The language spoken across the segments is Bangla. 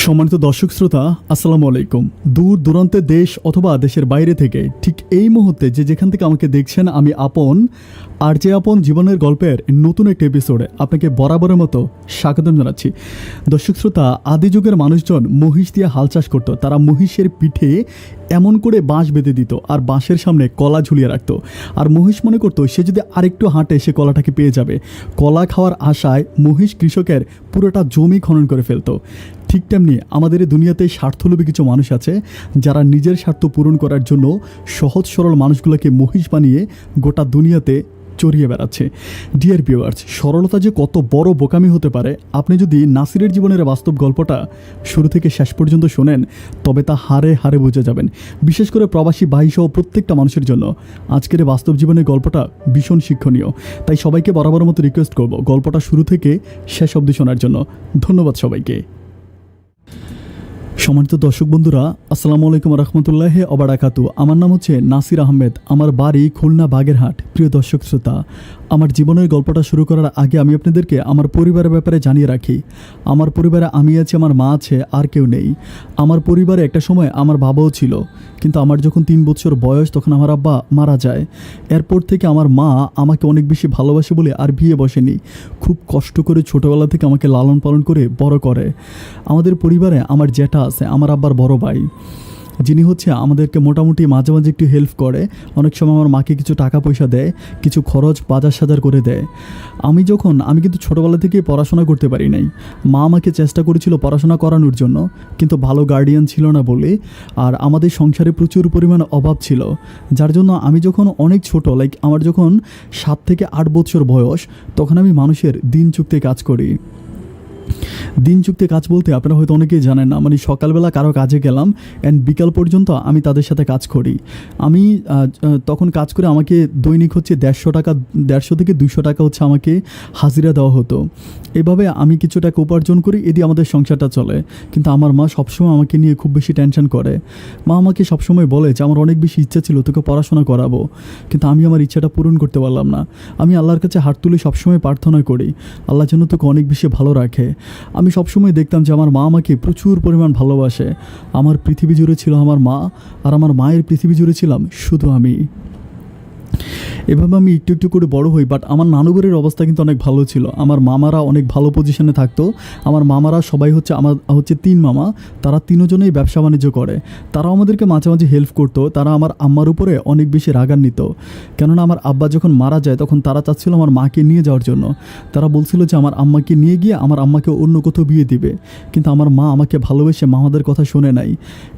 সম্মানিত দর্শক শ্রোতা, আসসালামু আলাইকুম। দূর দূরান্তের দেশ অথবা দেশের বাইরে থেকে ঠিক এই মুহূর্তে যেখান থেকে আমাকে দেখছেন, আমি আপন আর যে আপন জীবনের গল্পের নতুন একটা এপিসোডে আপনাকে বরাবরের মতো স্বাগতম জানাচ্ছি। দর্শক শ্রোতা, আদি যুগের মানুষজন মহিষ দিয়ে হাল চাষ করতো। তারা মহিষের পিঠে এমন করে বাঁশ বেঁধে দিত আর বাঁশের সামনে কলা ঝুলিয়ে রাখতো। আর মহিষ মনে করতো সে যদি আরেকটু হাঁটে সে কলাটাকে পেয়ে যাবে। কলা খাওয়ার আশায় মহিষ কৃষকের পুরোটা জমি খনন করে ফেলতো। ঠিক তেমনি আমাদের এই দুনিয়াতে স্বার্থলোভী কিছু মানুষ আছে যারা নিজের স্বার্থ পূরণ করার জন্য সহজ সরল মানুষগুলোকে মহিষ বানিয়ে গোটা দুনিয়াতে চড়িয়ে বেড়াচ্ছে। ডিয়ার ভিউয়ার্স, সরলতা যে কত বড় বোকামি হতে পারে, আপনি যদি নাসিরের জীবনের বাস্তব গল্পটা শুরু থেকে শেষ পর্যন্ত শোনেন তবে তা হারে হারে বুঝে যাবেন। বিশেষ করে প্রবাসী ভাইসহ প্রত্যেকটা মানুষের জন্য আজকের এই বাস্তব জীবনের গল্পটা ভীষণ শিক্ষণীয়। তাই সবাইকে বরাবর মতো রিকোয়েস্ট করব গল্পটা শুরু থেকে শেষ অবধি শোনার জন্য। ধন্যবাদ সবাইকে। সম্মানিত দর্শক বন্ধুরা, আসসালামু আলাইকুম রহমতুল্লাহ ওবারাকাতু। আমার নাম হচ্ছে নাসির আহমেদ, আমার বাড়ি খুলনা বাগেরহাট। প্রিয় দর্শক শ্রোতা, আমার জীবনের গল্পটা শুরু করার আগে আমি আপনাদেরকে আমার পরিবারের ব্যাপারে জানিয়ে রাখি। আমার পরিবারে আমি আছি, আমার মা আছে, আর কেউ নেই। আমার পরিবারে একটা সময় আমার বাবাও ছিল, কিন্তু আমার যখন 3 বছর বয়স তখন আমার আব্বা মারা যায়। এরপর থেকে আমার মা আমাকে অনেক বেশি ভালোবাসে বলে আর বিয়ে বসেনি। খুব কষ্ট করে ছোটোবেলা থেকে আমাকে লালন পালন করে বড় করে। আমাদের পরিবারে আমার জ্যাঠা আছে, আমার আব্বার বড় ভাই, যিনি হচ্ছে আমাদেরকে মোটামুটি মাঝে মাঝে একটু হেল্প করে। অনেক সময় আমার মাকে কিছু টাকা পয়সা দেয়, কিছু খরচ বাজার সাজার করে দেয়। আমি কিন্তু ছোটোবেলা থেকেই পড়াশোনা করতে পারি নাই। মা আমাকে চেষ্টা করেছিল পড়াশোনা করানোর জন্য, কিন্তু ভালো গার্ডিয়ান ছিল না বলে, আর আমাদের সংসারে প্রচুর পরিমাণ অভাব ছিল, যার জন্য আমি যখন অনেক ছোট, আমার যখন 7 থেকে 8 বছর বয়স, তখন আমি মানুষের দিন চুক্তি কাজ করি। দিন চুক্তি কাজ বলতে আপনারা হয়তো অনেকেই জানেন না, মানে সকালবেলা কারো কাজে গেলাম অ্যান্ড বিকাল পর্যন্ত আমি তাদের সাথে কাজ করি। আমি তখন কাজ করে আমাকে দৈনিক হচ্ছে 150 থেকে 200 টাকা হচ্ছে আমাকে হাজিরা দেওয়া হতো। এভাবে আমি কিছু টাকা উপার্জন করি, এদিকে আমাদের সংসারটা চলে। কিন্তু আমার মা সবসময় আমাকে নিয়ে খুব বেশি টেনশন করে। মা আমাকে সবসময় বলে যে আমার অনেক বেশি ইচ্ছা ছিল তোকে পড়াশোনা করাবো, কিন্তু আমি আমার ইচ্ছাটা পূরণ করতে পারলাম না। আমি আল্লাহর কাছে হাত তুলে সবসময় প্রার্থনা করি আল্লাহ যেন তোকে অনেক বেশি ভালো রাখে। আমি সবসময় দেখতাম যে আমার মা আমাকে প্রচুর পরিমাণ ভালোবাসে। আমার পৃথিবী জুড়ে ছিল আমার মা, আর আমার মায়ের পৃথিবী জুড়ে ছিলাম শুধু আমি। এভাবে আমি একটু একটু করে বড় হই। বাট আমার নানুবাড়ির অবস্থা কিন্তু অনেক ভালো ছিল। আমার মামারা অনেক ভালো পজিশনে থাকতো। আমার মামারা সবাই আমার 3 মামা, তারা 3 জনেই ব্যবসা বাণিজ্য করে। তারাও আমাদেরকে মাঝে মাঝে হেল্প করতো। তারা আমার আম্মার উপরে অনেক বেশি রাগান্বিত, কেননা আমার আব্বা যখন মারা যায় তখন তারা চাচ্ছিল আমার মাকে নিয়ে যাওয়ার জন্য। তারা বলছিল যে আমার আম্মাকে নিয়ে গিয়ে আমার আম্মাকে অন্য কোথাও বিয়ে দিবে, কিন্তু আমার মা আমাকে ভালোবেসে মামাদের কথা শুনে নাই।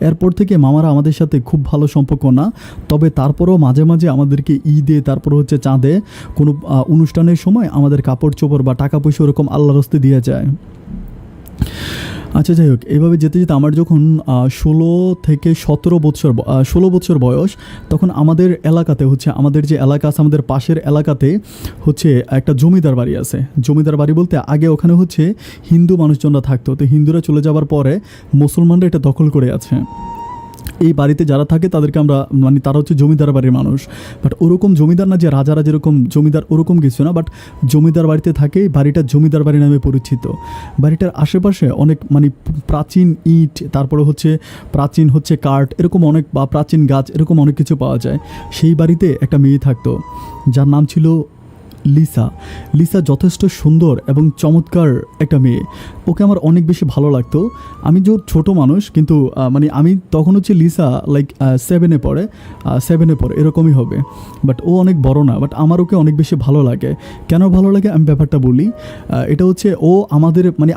এরপর থেকে মামারা আমাদের সাথে খুব ভালো সম্পর্ক না, তবে তারপরেও মাঝে মাঝে আমাদেরকে ঈদে, তারপর হচ্ছে চাঁদে, কোনো অনুষ্ঠানের সময় আমাদের কাপড় চোপড় বা টাকা পয়সা ওরকম আল্লাহর হস্তে দিয়ে যায়। আচ্ছা, যাই হোক, এভাবে যেতে যেতে আমার যখন 16 বছর বয়স, তখন আমাদের এলাকাতে হচ্ছে, আমাদের যে এলাকা আছে আমাদের পাশের এলাকাতে হচ্ছে একটা জমিদার বাড়ি আছে। জমিদার বাড়ি বলতে আগে ওখানে হচ্ছে হিন্দু মানুষজনরা থাকতো, তো হিন্দুরা চলে যাওয়ার পরে মুসলমানরা এটা দখল করে আছে। এই বাড়িতে যারা থাকে তাদেরকে আমরা তারা হচ্ছে জমিদার বাড়ির মানুষ। বাট ওরকম জমিদার না যে রাজারা যেরকম জমিদার, ওরকম কিছু না। বাট জমিদার বাড়িতে থাকে, বাড়িটা জমিদার বাড়ি নামে পরিচিত। বাড়িটার আশেপাশে অনেক প্রাচীন ইট, তারপরে হচ্ছে প্রাচীন কাঠ, এরকম অনেক, বা প্রাচীন গাছ, এরকম অনেক কিছু পাওয়া যায়। সেই বাড়িতে একটা মেয়ে থাকতো যার নাম ছিল লিসা। লিসা যথেষ্ট সুন্দর এবং চমৎকার একটা মেয়ে। ওকে আমার অনেক বেশি ভালো লাগতো। আমি যে ছোটো মানুষ, কিন্তু আমি তখন হচ্ছে লিসা 7-এ পড়ে এরকমই হবে। বাট ও অনেক বড় না, বাট আমার ওকে অনেক বেশি ভালো লাগে। কেন ভালো লাগে আমি ব্যাপারটা বলি। এটা হচ্ছে ও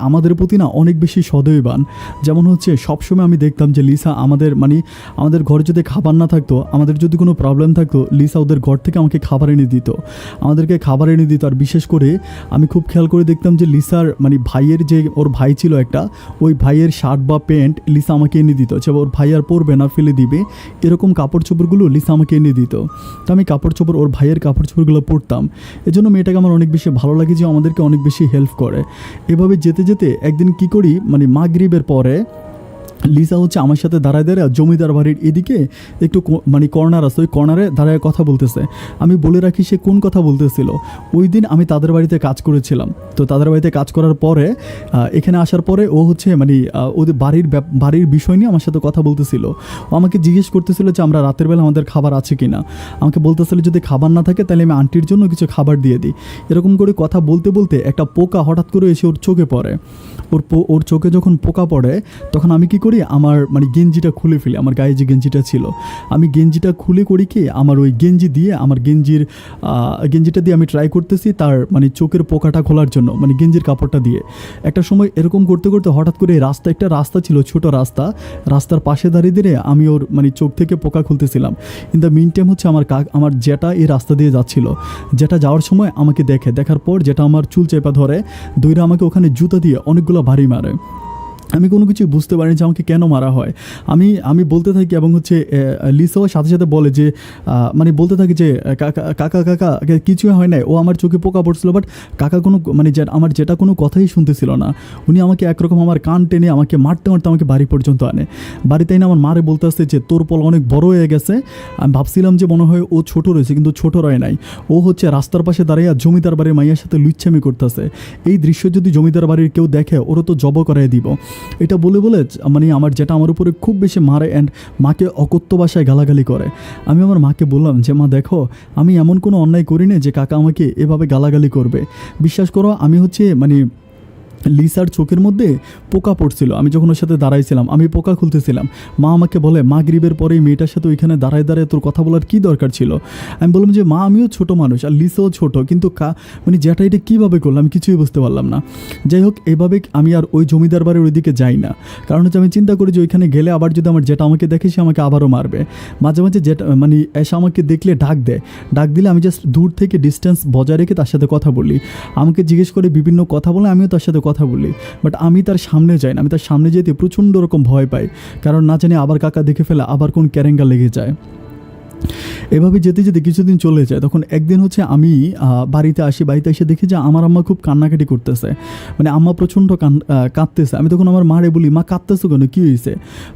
আমাদের প্রতি না অনেক বেশি সদয়বান। যেমন হচ্ছে সবসময় আমি দেখতাম যে লিসা আমাদের ঘরে যদি খাবার না থাকতো, আমাদের যদি কোনো প্রবলেম থাকতো, লিসা ওদের ঘর থেকে আমাকে খাবার এনে দিত, আমাদেরকে খাবার এনে দিত। আর বিশেষ করে আমি খুব খেয়াল করে দেখতাম যে লিসার ভাইয়ের যে, ওর ভাই ছিল একটা, ওই ভাইয়ের শার্ট বা প্যান্ট লিসা আমাকে এনে দিত। ওর ভাই আর পরবে না, ফেলে দিবে, এরকম কাপড় চোপড়গুলো লিসা আমাকে এনে দিত। তো আমি ওর ভাইয়ের কাপড় চোপড়গুলো পরতাম। এজন্য মেয়েটাকে আমার অনেক বেশি ভালো লাগে যে আমাদেরকে অনেক বেশি হেল্প করে। এভাবে যেতে যেতে একদিন কি করি, মাগরিবের পরে লিসা হচ্ছে আমার সাথে দাঁড়ায় দাঁড়ায় জমিদার বাড়ির এদিকে একটু মানে কর্নার আছে, ওই কর্নারে দাঁড়ায় কথা বলতেছে। আমি বলে রাখি সে কোন কথা বলতেছিল। ওই দিন আমি তাদের বাড়িতে কাজ করেছিলাম, তো তাদের বাড়িতে কাজ করার পরে এখানে আসার পরে ও হচ্ছে মানে ওদের বাড়ির বিষয় নিয়ে আমার সাথে কথা বলতেছিল। ও আমাকে জিজ্ঞেস করতেছিল যে আমরা রাতের বেলা আমাদের খাবার আছে কি না। আমাকে বলতেছিল যদি খাবার না থাকে তাহলে আমি আন্টির জন্য কিছু খাবার দিয়ে দিই। এরকম করে কথা বলতে বলতে একটা পোকা হঠাৎ করে এসে ওর চোখে পড়ে। ওর চোখে যখন পোকা পড়ে তখন আমি কি করি, আমার মানে গেঞ্জিটা খুলে ফেলি। আমার গায়ে যে গেঞ্জিটা ছিল আমি গেঞ্জিটা খুলে করি কি, আমার ওই গেঞ্জি দিয়ে আমার গেঞ্জিটা দিয়ে আমি ট্রাই করতেছি তার মানে চোখের পোকাটা খোলার জন্য, মানে গেঞ্জির কাপড়টা দিয়ে। একটা সময় এরকম করতে করতে হঠাৎ করে একটা রাস্তা ছিল, ছোট রাস্তার পাশে দাঁড়িয়ে দাঁড়িয়ে আমি ওর মানে চোখ থেকে পোকা খুলতেছিলাম। ইন দ্য মিন টাইম হচ্ছে আমার যেটা এই রাস্তা দিয়ে যাচ্ছিল, যেটা যাওয়ার সময় আমাকে দেখার পর যেটা আমার চুল চেপা ধরে দইরা আমাকে ওখানে জুতা দিয়ে অনেকগুলো ভারী মারে। আমি কোনো কিছু বুঝতে পারিনি যে আমাকে কেন মারা হয়। আমি বলতে থাকি এবং হচ্ছে লিসাও সাথে সাথে বলে যে মানে বলতে থাকি যে কাকা কিছুই হয় নাই, ও আমার চোখে পোকা পড়ছিল। বাট কাকা কোনো মানে আমার যেটা কোনো কথাই শুনতেছিল না। উনি আমাকে একরকম আমার কান টেনে আমাকে মারতে মারতে আমাকে বাড়ি পর্যন্ত আনে। বাড়িতে এনে আমার মারে বলতে আসছে যে তোর পল অনেক বড় হয়ে গেছে। আমি ভাবছিলাম যে মনে হয় ও ছোট রয়েছে, কিন্তু ছোট রয় নাই। ও হচ্ছে রাস্তার পাশে দাঁড়িয়ে জমিদার বাড়ির মাইয়ার সাথে লুচ্ছামি করতেছে। এই দৃশ্য যদি জমিদার বাড়ির কেউ দেখে ওরও তো জব করাই দিব। এটা বলে মানে আমার উপরে খুব বেশি মারে অ্যান্ড মাকে অকথ্য ভাষায় গালাগালি করে। আমি আমার মাকে বললাম যে মা দেখো, আমি এমন কোনো অন্যায় করি না যে কাকা আমাকে এভাবে গালাগালি করবে। বিশ্বাস করো আমি হচ্ছে মানে লিসার চোখের মধ্যে পোকা পড়ছিল। আমি যখন ওর সাথে দাঁড়াইছিলাম আমি পোকা খুলতেছিলাম। মা আমাকে বলে মাগরিবের পরে মেয়েটার সাথে ওইখানে দাঁড়ায় তোর কথা বলার কী দরকার ছিল। আমি বললাম যে মা আমিও ছোট মানুষ আর লিসাও ছোট, কিন্তু মানে যেটা এটা কীভাবে করলাম আমি কিছুই বুঝতে পারলাম না। যাই হোক, এভাবে আমি আর ওই জমিদার বাড়ির ওইদিকে যাই না। কারণ হচ্ছে আমি চিন্তা করি যে ওইখানে গেলে আবার যদি আমার যেটা আমাকে দেখে সে আমাকে আবারও মারবে। মাঝে মাঝে যেটা মানে এসে আমাকে দেখলে ডাক দিলে আমি জাস্ট দূর থেকে ডিস্টেন্স বজায় রেখে তার সাথে কথা বলি। আমাকে জিজ্ঞেস করে বিভিন্ন কথা বলে আমিও তার সাথে কথা বলি। বাট আমি তার সামনে যাই না। আমি তার সামনে যেতে প্রচণ্ড রকম ভয় পাই, কারণ না জানি আবার কাকা দেখে ফেলে আবার কোন ক্যারেঙ্গা লেগে যায়। এভাবে যেতে যেতে কিছুদিন চলে যায়। তখন একদিন হচ্ছে আমি বাড়িতে এসে দেখি যে আমার আম্মা খুব কান্নাকাটি করতেছে, মানে আম্মা প্রচণ্ড কাঁদতেছে। আমি তখন আমার মারে বলি মা কাঁদতেছো কেন, কী হয়েছে?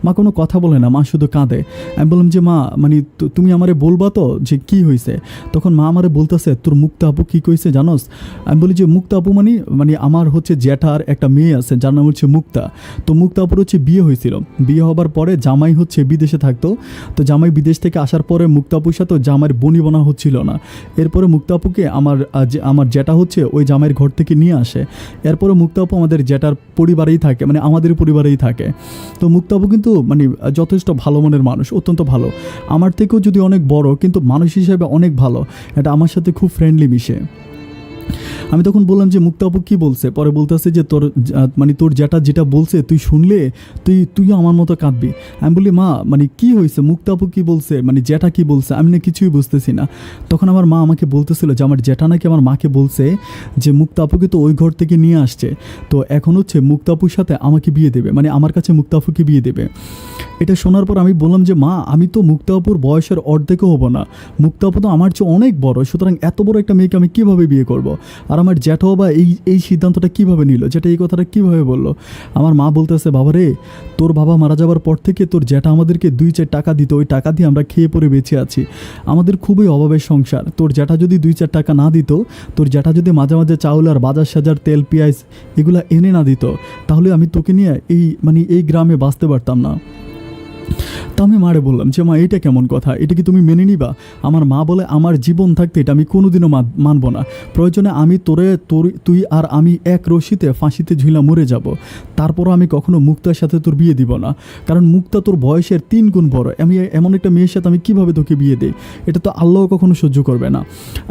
মা কোনো কথা বলে না, মা শুধু কাঁদে। আমি বললাম যে মা মানে তুমি আমারে বলবা তো যে কী হয়েছে? তখন মা আমারে বলতেছে তোর মুক্তা আপু কী কইছে জানোস? আমি বলি যে মুক্তা আপু মানে আমার হচ্ছে জ্যাঠার একটা মেয়ে আছে যার নাম হচ্ছে মুক্তা। তো মুক্তা আপুর হচ্ছে বিয়ে হয়েছিল। বিয়ে হবার পরে জামাই হচ্ছে বিদেশে থাকতো। তো জামাই বিদেশ থেকে আসার পরে মুক্তা আপুর সাথে জামাইয়ের বনিবনা হচ্ছিল না। এরপরে মুক্তা আপুকে আমার জ্যাঠা হচ্ছে ওই জামাইয়ের ঘর থেকে নিয়ে আসে। এরপরে মুক্তা আপু আমাদের জ্যাঠার পরিবারেই থাকে, মানে আমাদের পরিবারেই থাকে। তো মুক্তা আপু কিন্তু মানে যথেষ্ট ভালো মনের মানুষ, অত্যন্ত ভালো। আমার থেকেও যদি অনেক বড়, কিন্তু মানুষ হিসেবে অনেক ভালো। এটা আমার সাথে খুব ফ্রেন্ডলি মিশে। আমি তখন বললাম যে মুক্তা আপু কী বলছে? পরে বলতেছে যে তোর জ্যাঠা যেটা বলছে তুই শুনলে তুইও আমার মতো কাঁদবি। আমি বলি মা মানে কী হয়েছে, মুক্তা আপু কী বলছে, মানে জ্যাঠা কী বলছে? আমি না কিছুই বুঝতেছি না। তখন আমার মা আমাকে বলতেছিল যে আমার জ্যাঠা নাকি আমার মাকে বলছে যে মুক্তা আপুকে তো ওই ঘর থেকে নিয়ে আসছে, তো এখন হচ্ছে মুক্তা আপুর সাথে আমাকে বিয়ে দেবে, মানে আমার কাছে মুক্তা আপুকে বিয়ে দেবে। এটা শোনার পর আমি বললাম যে মা আমি তো মুক্তা আপুর বয়সের অর্ধেকও হবো না, মুক্তা আপু তো আমার চেয়ে অনেক বড়, সুতরাং এত বড় একটা মেয়েকে আমি কীভাবে বিয়ে করব? আর আমার জ্যাঠাও বা এই সিদ্ধান্তটা কীভাবে নিল, যেটা এই কথাটা কীভাবে বললো? আমার মা বলতেছে বাবা রে, তোর বাবা মারা যাওয়ার পর থেকে তোর জ্যাঠা আমাদেরকে 2-4 টাকা দিত, ওই টাকা দিয়ে আমরা খেয়ে পরে বেঁচে আছি। আমাদের খুবই অভাবের সংসার। তোর জ্যাঠা যদি 2-4 টাকা না দিত, তোর জ্যাঠা যদি মাঝে মাঝে চাউল আর বাজার সাজার তেল পেঁয়াজ এগুলা এনে না দিত, তাহলে আমি তোকে নিয়ে এই গ্রামে বাঁচতে পারতাম না। তো আমি মারে বললাম যে মা এটা কেমন কথা, এটা কি তুমি মেনে নিবা? আমার মা বলে আমার জীবন থাকতে এটা আমি কোনোদিনও মানব না। প্রয়োজনে আমি তুই আর আমি এক রশিতে ফাঁসিতে ঝুলা মরে যাব, তারপরও আমি কখনো মুক্তার সাথে তোর বিয়ে দিব না। কারণ মুক্তা তোর বয়সের 3 গুণ বড়। আমি এমন একটা মেয়ের সাথে আমি কীভাবে তোকে বিয়ে দিই? এটা তো আল্লাহ কখনো সহ্য করবে না।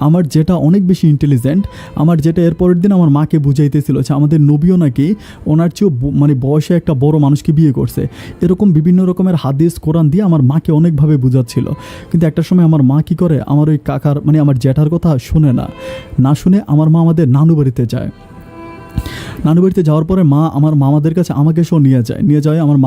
আমার যেটা অনেক বেশি ইন্টেলিজেন্ট, আমার যেটা এর পরের দিন আমার মাকে বুঝাইতেছিল যে আমাদের নবীও নাকি ওনার চেয়েও মানে বয়সে একটা বড় মানুষকে বিয়ে করছে। এরকম বিভিন্ন রকমের হাদিস কোরআন দিয়ে আমার মাকে অনেকভাবে বোঝাচ্ছিল। কিন্তু একটা সময় আমার মা কী করে, আমার ওই কাকার মানে আমার জ্যাঠার কথা শুনে না শুনে আমার মা আমাদের নানু বাড়িতে যায়। নানু বাড়িতে যাওয়ার পরে মা আমার মামাদের কাছে আমাকে সহ নিয়ে যায় আমার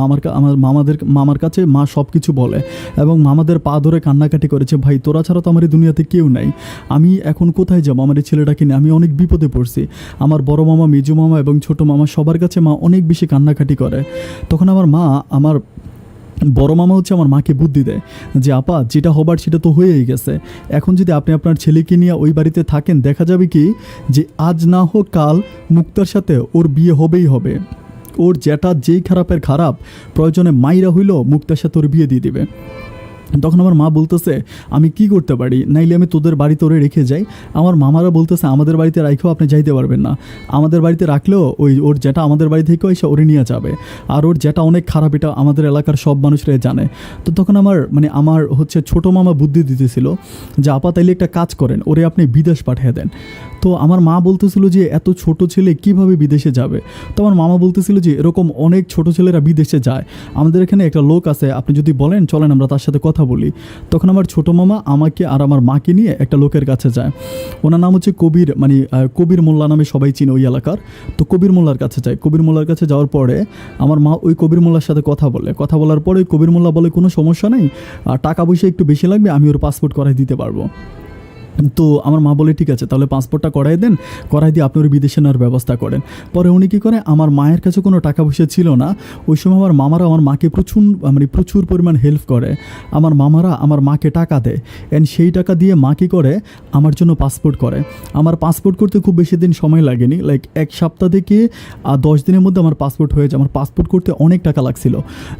মামার কাছে মা সব কিছু বলে এবং মামাদের পা ধরে কান্নাকাটি করেছে, ভাই তোরা ছাড়া তো আমার এই দুনিয়াতে কেউ নাই, আমি এখন কোথায় যাবো, আমার এই ছেলেটাকে নিয়ে আমি অনেক বিপদে পড়ছি। আমার বড় মামা, মেজো মামা এবং ছোট মামা সবার কাছে মা অনেক বেশি কান্নাকাটি করে। তখন আমার বড় মামা আমার মাকে বুদ্ধি দেয় যে আপা যেটা হবার সেটা তো হয়েই গেছে, এখন যদি আপনি আপনার ছেলেকে নিয়ে ওই বাড়িতে থাকেন দেখা যাবে কি যে আজ না হোক কাল মুক্তার সাথে ওর বিয়ে হবেই হবে, ওর যেটা যেই খারাপের খারাপ প্রয়োজনে মাইরা হইলেও মুক্তার সাথে ওর বিয়ে দিয়ে দিবে। তখন আমার মা বলতেছে আমি কি করতে পারি, নাইলে আমি তোদের বাড়িতে ওরে রেখে যাই। আমার মামারা বলতেছে আমাদের বাড়িতে রাখলেও আপনি যাইতে পারবেন না, আমাদের বাড়িতে রাখলেও ওর যেটা আমাদের বাড়ি থেকে এসে ওরে নিয়ে যাবে, আর ওর যেটা অনেক খারাপ এটা আমাদের এলাকার সব মানুষরাই জানে। তো তখন আমার ছোটো মামা বুদ্ধি দিতেছিল যে আপা তাইলে একটা কাজ করেন, ওরে আপনি বিদেশ পাঠিয়ে দেন। তো আমার মা বলতেছিল যে এত ছোট ছেলে কিভাবে বিদেশে যাবে। তো আমার মামা বলতেছিল যে এরকম অনেক ছোট ছেলেরা বিদেশে যায়, আমাদের এখানে একটা লোক আছে, আপনি যদি বলেন চলেন আমরা তার সাথে কথা বলি। তখন আমার ছোটো মামা আমাকে আর আমার মাকে নিয়ে একটা লোকের কাছে যায়, ওনার নাম কবির, কবির মোল্লা নামে সবাই চিনে ওই এলাকার। তো কবির মোল্লার কাছে যায়, কবির মোল্লার কাছে যাওয়ার পরে আমার মা ওই কবির মোল্লার সাথে কথা বলার পরে কবির মোল্লা বলে কোনো সমস্যা নেই, টাকা পয়সা একটু বেশি লাগবে, আমি ওর পাসপোর্ট করাই দিতে পারবো। তো আমার মা বলে ঠিক আছে তাহলে পাসপোর্টটা করাই দেন, করাই দিয়ে আপনি ওর বিদেশে নেওয়ার ব্যবস্থা করেন। পরে উনি কী করে, আমার মায়ের কাছে কোনো টাকা পয়সা ছিল না ওই সময়, আমার মামারা আমার মাকে প্রচুর পরিমাণ হেল্প করে, আমার মামারা আমার মাকে টাকা দেয়, অ্যান্ড সেই টাকা দিয়ে মা কী করে আমার জন্য পাসপোর্ট করে। আমার পাসপোর্ট করতে খুব বেশি দিন সময় লাগেনি, লাইক 1 সপ্তাহ থেকে 10 দিনের মধ্যে আমার পাসপোর্ট হয়ে যায়। আমার পাসপোর্ট করতে অনেক টাকা লাগছিল।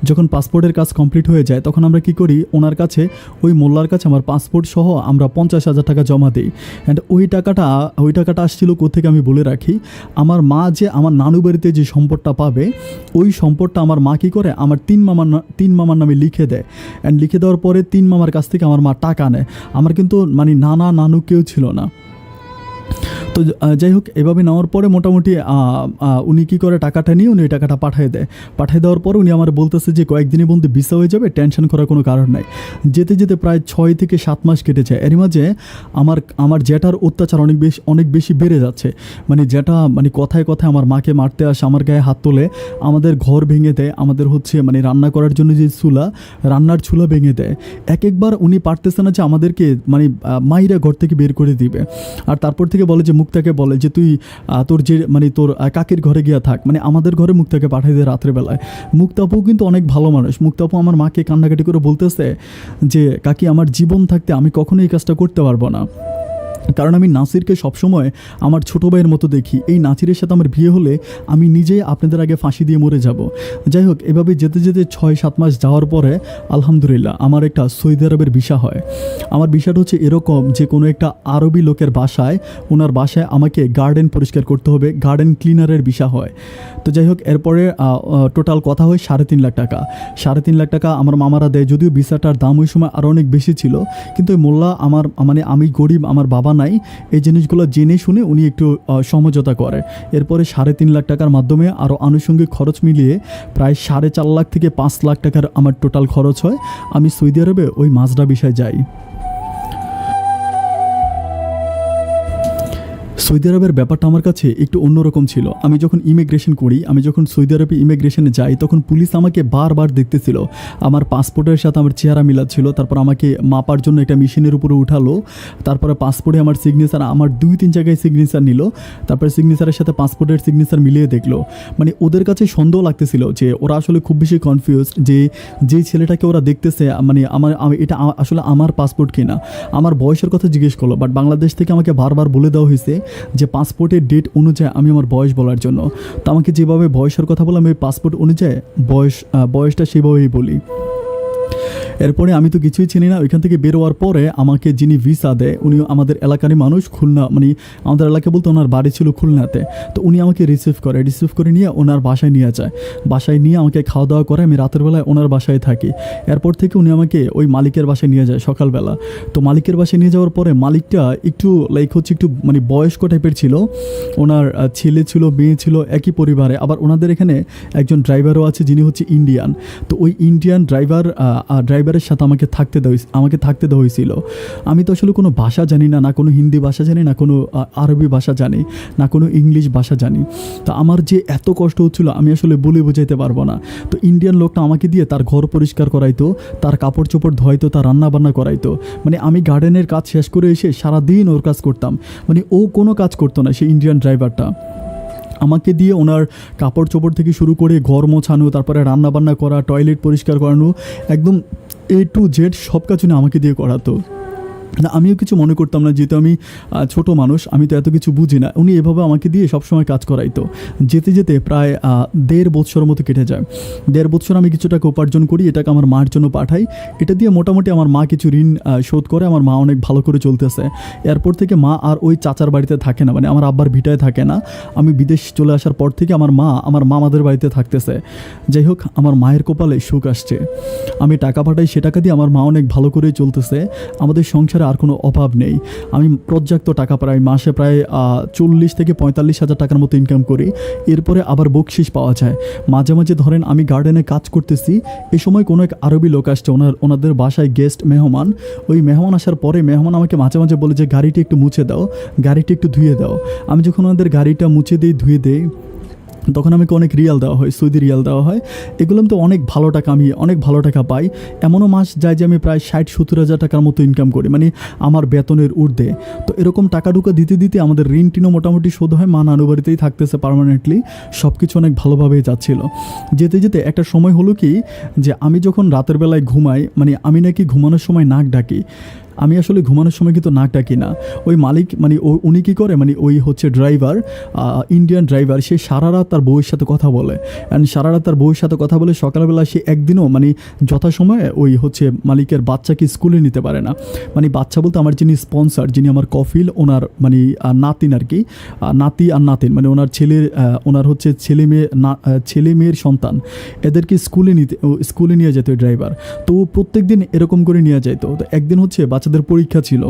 যখন পাসপোর্টের কাজ কমপ্লিট হয়ে যায় তখন আমরা কী করি, ওনার কাছে ওই মোল্লার কাছে আমার পাসপোর্ট সহ আমরা 50,000 টাকা জমা দিই। অ্যান্ড ওই টাকাটা আসছিল কোত্থেকে আমি বলে রাখি, আমার মা যে আমার নানু বাড়িতে যে সম্পদটা পাবে ওই সম্পদটা আমার মা কী করে আমার 3 মামার নামে লিখে দেয়। অ্যান্ড লিখে দেওয়ার পরে 3 মামার কাছ থেকে আমার মা টাকা নেয়। আমার কিন্তু নানু কেউ ছিল না। তো যাই হোক এভাবে নেওয়ার পরে মোটামুটি উনি কী করে টাকাটা নিয়ে উনি ওই টাকাটা পাঠিয়ে দেওয়ার পর উনি আমার বলতেছে যে কয়েকদিনের মধ্যে ভিসা হয়ে যাবে, টেনশন করার কোনো কারণ নাই। যেতে যেতে প্রায় 6 থেকে 7 মাস কেটেছে। এর মাঝে আমার জ্যাঠার অত্যাচার অনেক বেশি বেড়ে যাচ্ছে। জ্যাঠা কথায় কথায় আমার মাকে মারতে আসে, আমার গায়ে হাত তোলে, আমাদের ঘর ভেঙে দেয়, আমাদের রান্না করার জন্য যে রান্নার চুলা ভেঙে দেয়। একবার উনি পারতেছে না যে আমাদেরকে মাইরা ঘর থেকে বের করে দিবে, আর তারপর থেকে বলে যে মুক্তাকে বলে যে তুই তোর যে তোর কাকির ঘরে গিয়া থাক, আমাদের ঘরে মুক্তাকে পাঠিয়ে দেয় রাত্রেবেলায়। মুক্তাপু কিন্তু অনেক ভালো মানুষ। মুক্তাপু আমার মাকে কান্নাকাটি করে বলতেছে যে কাকি আমার জীবন থাকতে আমি কখনো এই কাজটা করতে পারবো না, কারণ আমি নাসিরকে সবসময় আমার ছোটো ভাইয়ের মতো দেখি, এই নাসিরের সাথে আমার বিয়ে হলে আমি নিজেই আপনাদের আগে ফাঁসি দিয়ে মরে যাব। যাই হোক এভাবে যেতে যেতে 6-7 মাস যাওয়ার পরে আলহামদুলিল্লাহ আমার একটা সৌদি আরবের ভিসা হয়। আমার ভিসাটা এরকম যে কোনো একটা আরবি লোকের বাসায়, ওনার বাসায় আমাকে গার্ডেন পরিষ্কার করতে হবে, গার্ডেন ক্লিনারের ভিসা হয়। তো যাই হোক এরপরে টোটাল কথা হয় 3.5 লাখ টাকা। 3.5 লাখ টাকা আমার মামারা দেয়, যদিও ভিসাটার দাম ওই সময় আরও অনেক বেশি ছিল, কিন্তু ওই মোল্লা আমি গরিব, আমার বাবা নাই, এই জিনিসগুলো জেনে শুনে উনি একটু সমঝোতা করে। এরপরে 3.5 লাখ টাকার মাধ্যমে আরও আনুষঙ্গিক খরচ মিলিয়ে প্রায় 4.5 লাখ থেকে 5 লাখ টাকার আমার টোটাল খরচ হয়। আমি সৌদি আরবে ওই মাজরা বিষয়ে যাই। সৌদি আরবের ব্যাপারটা আমার কাছে একটু অন্যরকম ছিল। আমি যখন ইমিগ্রেশন করি, আমি যখন সৌদি আরবে ইমিগ্রেশনে যাই তখন পুলিশ আমাকে বারবার দেখতেছিল, আমার পাসপোর্টের সাথে আমার চেহারা মিলাচ্ছিল, তারপর আমাকে মাপার জন্য একটা মেশিনের উপরে উঠালো, তারপরে পাসপোর্টে আমার সিগনেচার, আমার 2-3 জায়গায় সিগনেচার নিল, তারপরে সিগনেচারের সাথে পাসপোর্টের সিগনেচার মিলিয়ে দেখলো। ওদের কাছে সন্দেহ লাগতেছিল যে ওরা আসলে খুব বেশি কনফিউজ যে যেই ছেলেটাকে ওরা দেখতেছে এটা আসলে আমার পাসপোর্ট কিনা। আমার বয়সের কথা জিজ্ঞেস করলো, বাট বাংলাদেশ থেকে আমাকে বারবার বলে দেওয়া হয়েছে যে পাসপোর্টের ডেট অনুযায়ী আমি আমার বয়স বলার জন্য। তো আমাকে যেভাবে বয়সের কথা বললাম আমি পাসপোর্ট অনুযায়ী বয়সটা সেভাবেই বলি। এরপরে আমি তো কিছুই চিনি না। ওইখান থেকে বেরোয়ার পরে আমাকে যিনি ভিসা দেয় উনি আমাদের এলাকারই মানুষ, খুলনা, আমাদের এলাকা বলতে ওনার বাড়ি ছিল খুলনাতে। তো উনি আমাকে রিসিভ করে নিয়ে ওনার বাসায় নিয়ে যায়। বাসায় নিয়ে আমাকে খাওয়া দাওয়া করে, আমি রাতের বেলায় ওনার বাসায় থাকি। এরপর থেকে উনি আমাকে ওই মালিকের বাসায় নিয়ে যায় সকালবেলা। তো মালিকের বাসায় নিয়ে যাওয়ার পরে মালিকটা একটু একটু বয়স্ক টাইপের ছিল, ওনার ছেলে ছিল, মেয়ে ছিল, একই পরিবারে। আবার ওনাদের এখানে একজন ড্রাইভারও আছে যিনি ইন্ডিয়ান। তো ওই ইন্ডিয়ান ড্রাইভার ড্রাইভারের সাথে আমাকে থাকতে দেওয়া হয়েছিল। আমি তো আসলে কোনো ভাষা জানি না, না কোনো হিন্দি ভাষা জানি, না কোনো আরবি ভাষা জানি, না কোনো ইংলিশ ভাষা জানি। তো আমার যে এত কষ্ট হচ্ছিল আমি আসলে বলে বোঝাইতে পারবো না। তো ইন্ডিয়ান লোকটা আমাকে দিয়ে তার ঘর পরিষ্কার করাইতো, তার কাপড় চোপড় ধোয়াইতো, তার রান্না বান্না করাইতো। মানে আমি গার্ডেনের কাজ শেষ করে এসে সারাদিন ওর কাজ করতাম। মানে ও কোনো কাজ করতো না, সেই ইন্ডিয়ান ড্রাইভারটা আমাকে দিয়ে ওনার কাপড় চোপড় থেকে শুরু করে ঘর মোছানো, তারপরে রান্না বান্না করা, টয়লেট পরিষ্কার করানো, একদম A to Z সব কাজ উনি আমাকে দিয়ে করাতো। না, আমিও কিছু মনে করতাম না, যেহেতু আমি ছোট মানুষ, আমি তো এত কিছু বুঝি না। উনি এভাবে আমাকে দিয়ে সবসময় কাজ করাইতো। যেতে যেতে প্রায় 1.5 বছর মতো কেটে যায়। 1.5 বছর আমি কিছু টাকা উপার্জন করি, এটাকে আমার মার জন্য পাঠাই। এটা দিয়ে মোটামুটি আমার মা কিছু ঋণ শোধ করে, আমার মা অনেক ভালো করে চলতেছে। এরপর থেকে মা আর ওই চাচার বাড়িতে থাকে না, মানে আমার আব্বার ভিটায় থাকে না। আমি বিদেশ চলে আসার পর থেকে আমার মামাদের বাড়িতে থাকতেছে। যাই হোক, আমার মায়ের কপালে সুখ আসছে। আমি টাকা পাঠাই, সে টাকা দিয়ে আমার মা অনেক ভালো করে চলতেছে। আমাদের সংসারে আর কোনো অভাব নেই। আমি পর্যাপ্ত টাকা প্রায় মাসে প্রায় 40 থেকে 45 হাজার টাকার মতো ইনকাম করি। এরপরে আবার বকশিস পাওয়া যায়। মাঝে মাঝে ধরেন আমি গার্ডেনে কাজ করতেছি, এ সময় কোনো এক আরবি লোক আসছে, ওনাদের বাসায় গেস্ট মেহমান। ওই মেহমান আসার পরে মেহমান আমাকে মাঝে মাঝে বলে যে গাড়িটি একটু মুছে দাও, গাড়িটি একটু ধুয়ে দাও। আমি যখন ওনাদের গাড়িটা মুছে দিই, ধুয়ে দিই, তখন আমাকে অনেক রিয়াল দেওয়া হয়, সৌদি রিয়াল দেওয়া হয়। এগুলো তো অনেক ভালো টাকা, আমি অনেক ভালো টাকা পাই। এমনও মাস যায় যে আমি প্রায় 60-70 হাজার টাকার মতো ইনকাম করি, মানে আমার বেতনের ঊর্ধ্বে। তো এরকম টাকা টুকা দিতে দিতে আমাদের ঋণ টিনও মোটামুটি শোধ হয়। মা নানু বাড়িতেই থাকতেছে পার্মানেন্টলি। সব কিছু অনেক ভালোভাবেই যাচ্ছিল। যেতে যেতে একটা সময় হলো কি, যে আমি যখন রাতের বেলায় ঘুমাই, মানে আমি নাকি ঘুমানোর সময় নাক ডাকি। আমি আসলে ঘুমানোর সময় কিন্তু নাক ডাকি না। ওই মালিক, মানে উনি কী করে, মানে ওই হচ্ছে ড্রাইভার, ইন্ডিয়ান ড্রাইভার, সে সারা রাত তার বউয়ের সাথে কথা বলে। অ্যান্ড সারা রাত তার বউয়ের সাথে কথা বলে সকালবেলা সে একদিনও মানে যথাসময়ে ওই হচ্ছে মালিকের বাচ্চাকে স্কুলে নিতে পারে না। মানে বাচ্চা বলতে আমার যিনি স্পন্সর, যিনি আমার কফিল, ওনার মানে নাতিন আর কি, নাতি আর নাতিন, মানে ওনার ওনার হচ্ছে ছেলে মেয়ের সন্তান, এদেরকে স্কুলে নিয়ে যেত ড্রাইভার। তো প্রত্যেক দিন এরকম করে নিয়ে যেত। তো একদিন হচ্ছে বাচ্চাদের পরীক্ষা ছিল।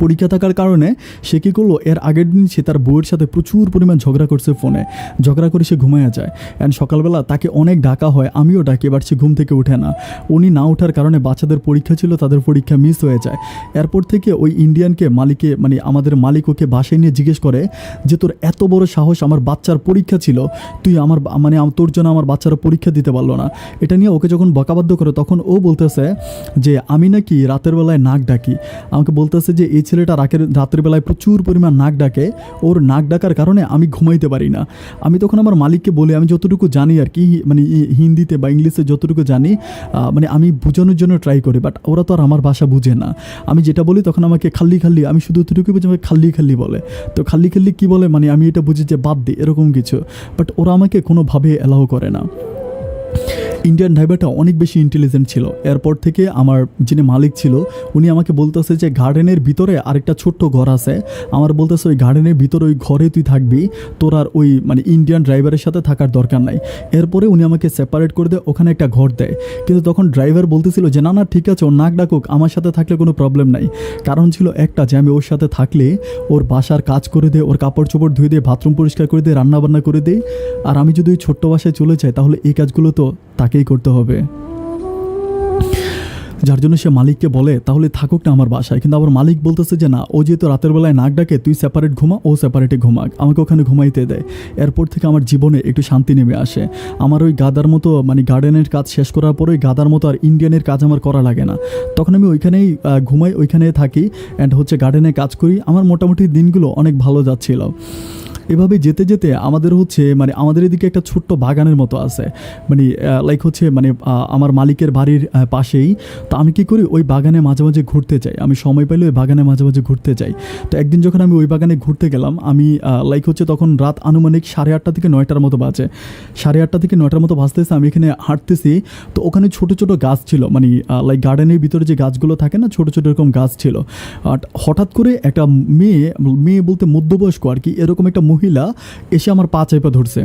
পরীক্ষা থাকার কারণে সে কী করলো, এর আগের দিন সে তার বউয়ের সাথে প্রচুর পরিমাণ ঝগড়া করছে, ফোনে ঝগড়া করে সে ঘুমাইয়া যায়। অ্যান্ড সকালবেলা তাকে অনেক ডাকা হয়, আমিও ডাকি, এবার সে ঘুম থেকে ওঠে না। উনি না ওঠার কারণে বাচ্চাদের পরীক্ষা ছিল, তাদের পরীক্ষা মিস হয়ে যায়। এরপর থেকে ওই ইন্ডিয়ানকে মানে আমাদের মালিক ওকে বাসায় নিয়ে জিজ্ঞেস করে যে তোর এত বড় সাহস, আমার বাচ্চার পরীক্ষা ছিল, তুই তোর জন্য আমার বাচ্চারা পরীক্ষা দিতে পারলো না। এটা নিয়ে ওকে যখন বকাবাধ্য করে, তখন ও বলতেছে যে আমি নাকি রাতের বেলায় নাক ডাকি। আমাকে বলতেছে যে এই ছেলেটা রাতের বেলায় প্রচুর পরিমাণ নাক ডাকে, ওর নাক ডাকার কারণে আমি ঘুমাইতে পারি না। আমি তখন আমার মালিককে বলি, আমি যতটুকু জানি আর কি, মানে হিন্দিতে বা ইংলিশে যতটুকু জানি, মানে আমি বোঝানোর জন্য ট্রাই করি, বাট ওরা তো আর আমার ভাষা বুঝে না। আমি যেটা বলি তখন আমাকে খাল্লি, আমি শুধু এতটুকু বুঝি, আমাকে খাল্লি বলে। তো খাল্লি কী বলে, মানে আমি এটা বুঝি যে বাদ দিই, এরকম কিছু। বাট ওরা আমাকে কোনোভাবে অ্যালাউ করে না। ইন্ডিয়ান ড্রাইভারটা অনেক বেশি ইন্টেলিজেন্ট ছিল। এরপর থেকে আমার যিনি মালিক ছিল, উনি আমাকে বলতেছে যে গার্ডেনের ভিতরে আরেকটা ছোট্ট ঘর আছে, আমার বলতেছে ওই গার্ডেনের ভিতরে ওই ঘরে তুই থাকবি, তোর আর ওই মানে ইন্ডিয়ান ড্রাইভারের সাথে থাকার দরকার নাই। এরপরে উনি আমাকে সেপারেট করে দেয়, ওখানে একটা ঘর দেয়। কিন্তু তখন ড্রাইভার বলতেছিল যে না ঠিক আছে, ওর নাক ডাকুক, আমার সাথে থাকলে কোনো প্রবলেম নাই। কারণ ছিল একটা, যে আমি ওর সাথে থাকলে ওর বাসার কাজ করে দে, ওর কাপড় চোপড় ধুয়ে দে, বাথরুম পরিষ্কার করে দে, রান্নাবান্না করে দে। আর আমি যদি ওই ছোট্ট বাসায় চলে যাই, তাহলে এই কাজগুলো তো তাকেই করতে হবে। যার জন্য সে মালিককে বলে তাহলে থাকুক না আমার বাসায়। কিন্তু আবার মালিক বলতেছে যে না, ও যেহেতু রাতের বেলায় নাক ডাকে, তুই সেপারেট ঘুমা, ও সেপারেটে ঘুমাক, আমাকে ওখানে ঘুমাইতে দেয়। এরপর থেকে আমার জীবনে একটু শান্তি নেমে আসে। আমার ওই গাদার মতো মানে গার্ডেনের কাজ শেষ করার পরে ওই গাদার মতো আর ইন্ডিয়ানের কাজ আমার করা লাগে না। তখন আমি ওইখানেই ঘুমাই, ওইখানেই থাকি, অ্যান্ড হচ্ছে গার্ডেনে কাজ করি। আমার মোটামুটি দিনগুলো অনেক ভালো যাচ্ছিল। এভাবে যেতে যেতে আমাদের হচ্ছে মানে আমাদের এদিকে একটা ছোট্ট বাগানের মতো আছে, মানে লাইক হচ্ছে মানে আমার মালিকের বাড়ির পাশেই। তো আমি কী করি, ওই বাগানে মাঝে মাঝে ঘুরতে যাই। আমি সময় পাইলে ওই বাগানে মাঝে মাঝে ঘুরতে যাই। তো একদিন যখন আমি ওই বাগানে ঘুরতে গেলাম, আমি লাইক হচ্ছে তখন রাত আনুমানিক 8:30 থেকে 9টার মতো বাজে। 8:30 থেকে 9টার মতো বাজতেছে, আমি এখানে হাঁটতেছি। তো ওখানে ছোটো ছোটো গাছ ছিল, মানে লাইক গার্ডেনের ভিতরে যে গাছগুলো থাকে না, ছোটো ছোটো এরকম গাছ ছিল। হঠাৎ করে একটা মেয়ে বলতে মধ্যবয়স্ক আর কি, এরকম একটা মহিলা এসে আমার পা চেপে ধরছে।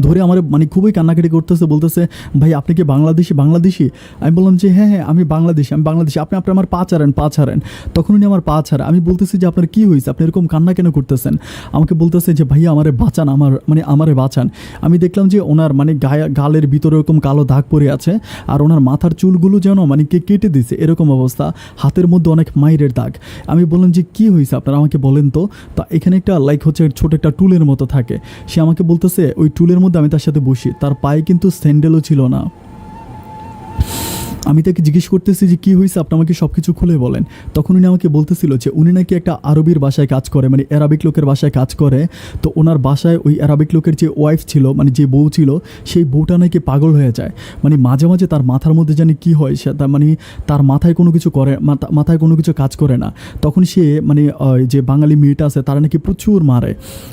ধরে আমার মানে খুবই কান্নাকাটি করতেছে, বলতেছে ভাই আপনি কি বাংলাদেশি বাংলাদেশি? আমি বললাম যে হ্যাঁ হ্যাঁ আমি বাংলাদেশি, আমি বাংলাদেশি, আপনি আপনি আমার পা ছাড়েন পা ছাড়েন। তখন উনি আমার পা ছাড়ে। আমি বলতেছি যে আপনার কী হয়েছে, আপনি এরকম কান্না কেন করতেছেন? আমাকে বলতেছে যে ভাইয়া আমারে বাঁচান, আমারে বাঁচান। আমি দেখলাম যে ওনার মানে গালের ভিতরে এরকম কালো দাগ পড়ে আছে, আর ওনার মাথার চুলগুলো যেন মানে কে কেটে দিছে এরকম অবস্থা, হাতের মধ্যে অনেক মাইরের দাগ। আমি বললাম যে কী হয়েছে আপনার, আমাকে বলেন তো। তা এখানে একটা লাইক হচ্ছে ছোট একটা টুলের মতো থাকে, সে আমাকে বলতেছে ওই টুলের মধ্যে আমি তার সাথে বসি, তার পায়ে কিন্তু স্যান্ডেলও ছিল না। আমি তাকে জিজ্ঞেস করতেছি যে কী হয়েছে, আপনি আমাকে সব কিছু খুলে বলেন। তখন উনি আমাকে বলতেছিল যে উনি নাকি একটা আরবির বাসায় কাজ করে, মানে অ্যারাবিক লোকের বাসায় কাজ করে। তো ওনার বাসায় ওই অ্যারাবিক লোকের যে ওয়াইফ ছিল, মানে যে বউ ছিল, সেই বউটা নাকি পাগল হয়ে যায়। মানে মাঝে মাঝে তার মাথার মধ্যে জানি কী হয়, সে তার মানে তার মাথায় কোনো কিছু করে, মাথায় কোনো কিছু কাজ করে না। তখন সে মানে যে বাঙালি মেয়েটা আছে তারা নাকি প্রচুর মারে,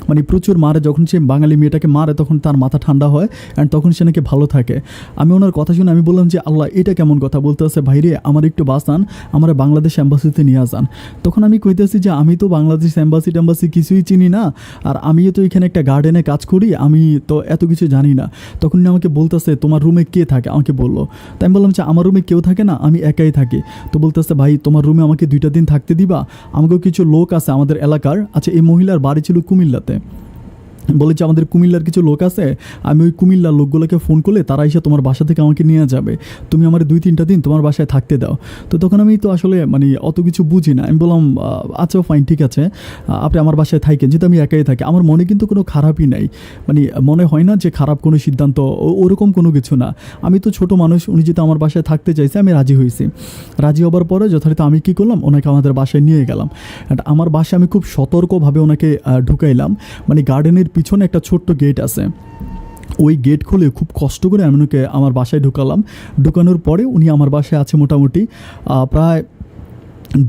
মানে প্রচুর মারে। যখন সে বাঙালি মেয়েটাকে মারে তখন তার মাথা ঠান্ডা হয় অ্যান্ড তখন সে নাকি ভালো থাকে। আমি ওনার কথা শুনে আমি বললাম যে আল্লাহ এটা কেমন কথা, বলতে আছে ভাইরে আমার একটু বাঁচান, আমার বাংলাদেশ অ্যাম্বাসিতে নিয়ে যান। তখন আমি কইতেছি যে আমি তো বাংলাদেশ অ্যাম্বাসি কিছুই চিনি না, আর আমিও তো এখানে একটা গার্ডেনে কাজ করি, আমি তো এত কিছু জানি না। তখন উনি আমাকে বলতেছে তোমার রুমে কে থাকে, আমাকে বললো। তাই আমি বললাম যে আমার রুমে কেউ থাকে না, আমি একাই থাকি। তো বলতেছে ভাই তোমার রুমে আমাকে 2টা দিন থাকতে দিবা, আমাকেও কিছু লোক আছে আমাদের এলাকার। আচ্ছা এই মহিলার বাড়ি ছিল কুমিল্লাতে, বলেছে আমাদের কুমিল্লার কিছু লোক আছে, আমি ওই কুমিল্লার লোকগুলোকে ফোন করলে তারা এসে তোমার বাসা থেকে আমাকে নিয়ে যাবে, তুমি আমার 2-3টা দিন তোমার বাসায় থাকতে দাও। তো তখন আমি তো আসলে মানে অত কিছু বুঝি না, আমি বললাম আচ্ছা ফাইন ঠিক আছে, আপনি আমার বাসায় থাকেন, যেহেতু আমি একাই থাকি। আমার মনে কিন্তু কোনো খারাপই নাই, মানে মনে হয় না যে খারাপ কোনো সিদ্ধান্ত, ওরকম কোনো কিছু না। আমি তো ছোট মানুষ, উনি যেহেতু আমার বাসায় থাকতে চাইছে আমি রাজি হয়েছি। রাজি হবার পরে যথারীতি আমি কী করলাম, ওনাকে আমাদের বাসায় নিয়ে গেলাম। আমার বাসায় আমি খুব সতর্কভাবে ওনাকে ঢুকাইলাম, মানে গার্ডেনের পিছনে একটা ছোট্ট গেট আছে, ওই গেট খুলে খুব কষ্ট করে আমি ওকে আমার বাসায় ঢুকালাম। ঢুকানোর পরে উনি আমার বাসায় আছে মোটামুটি প্রায়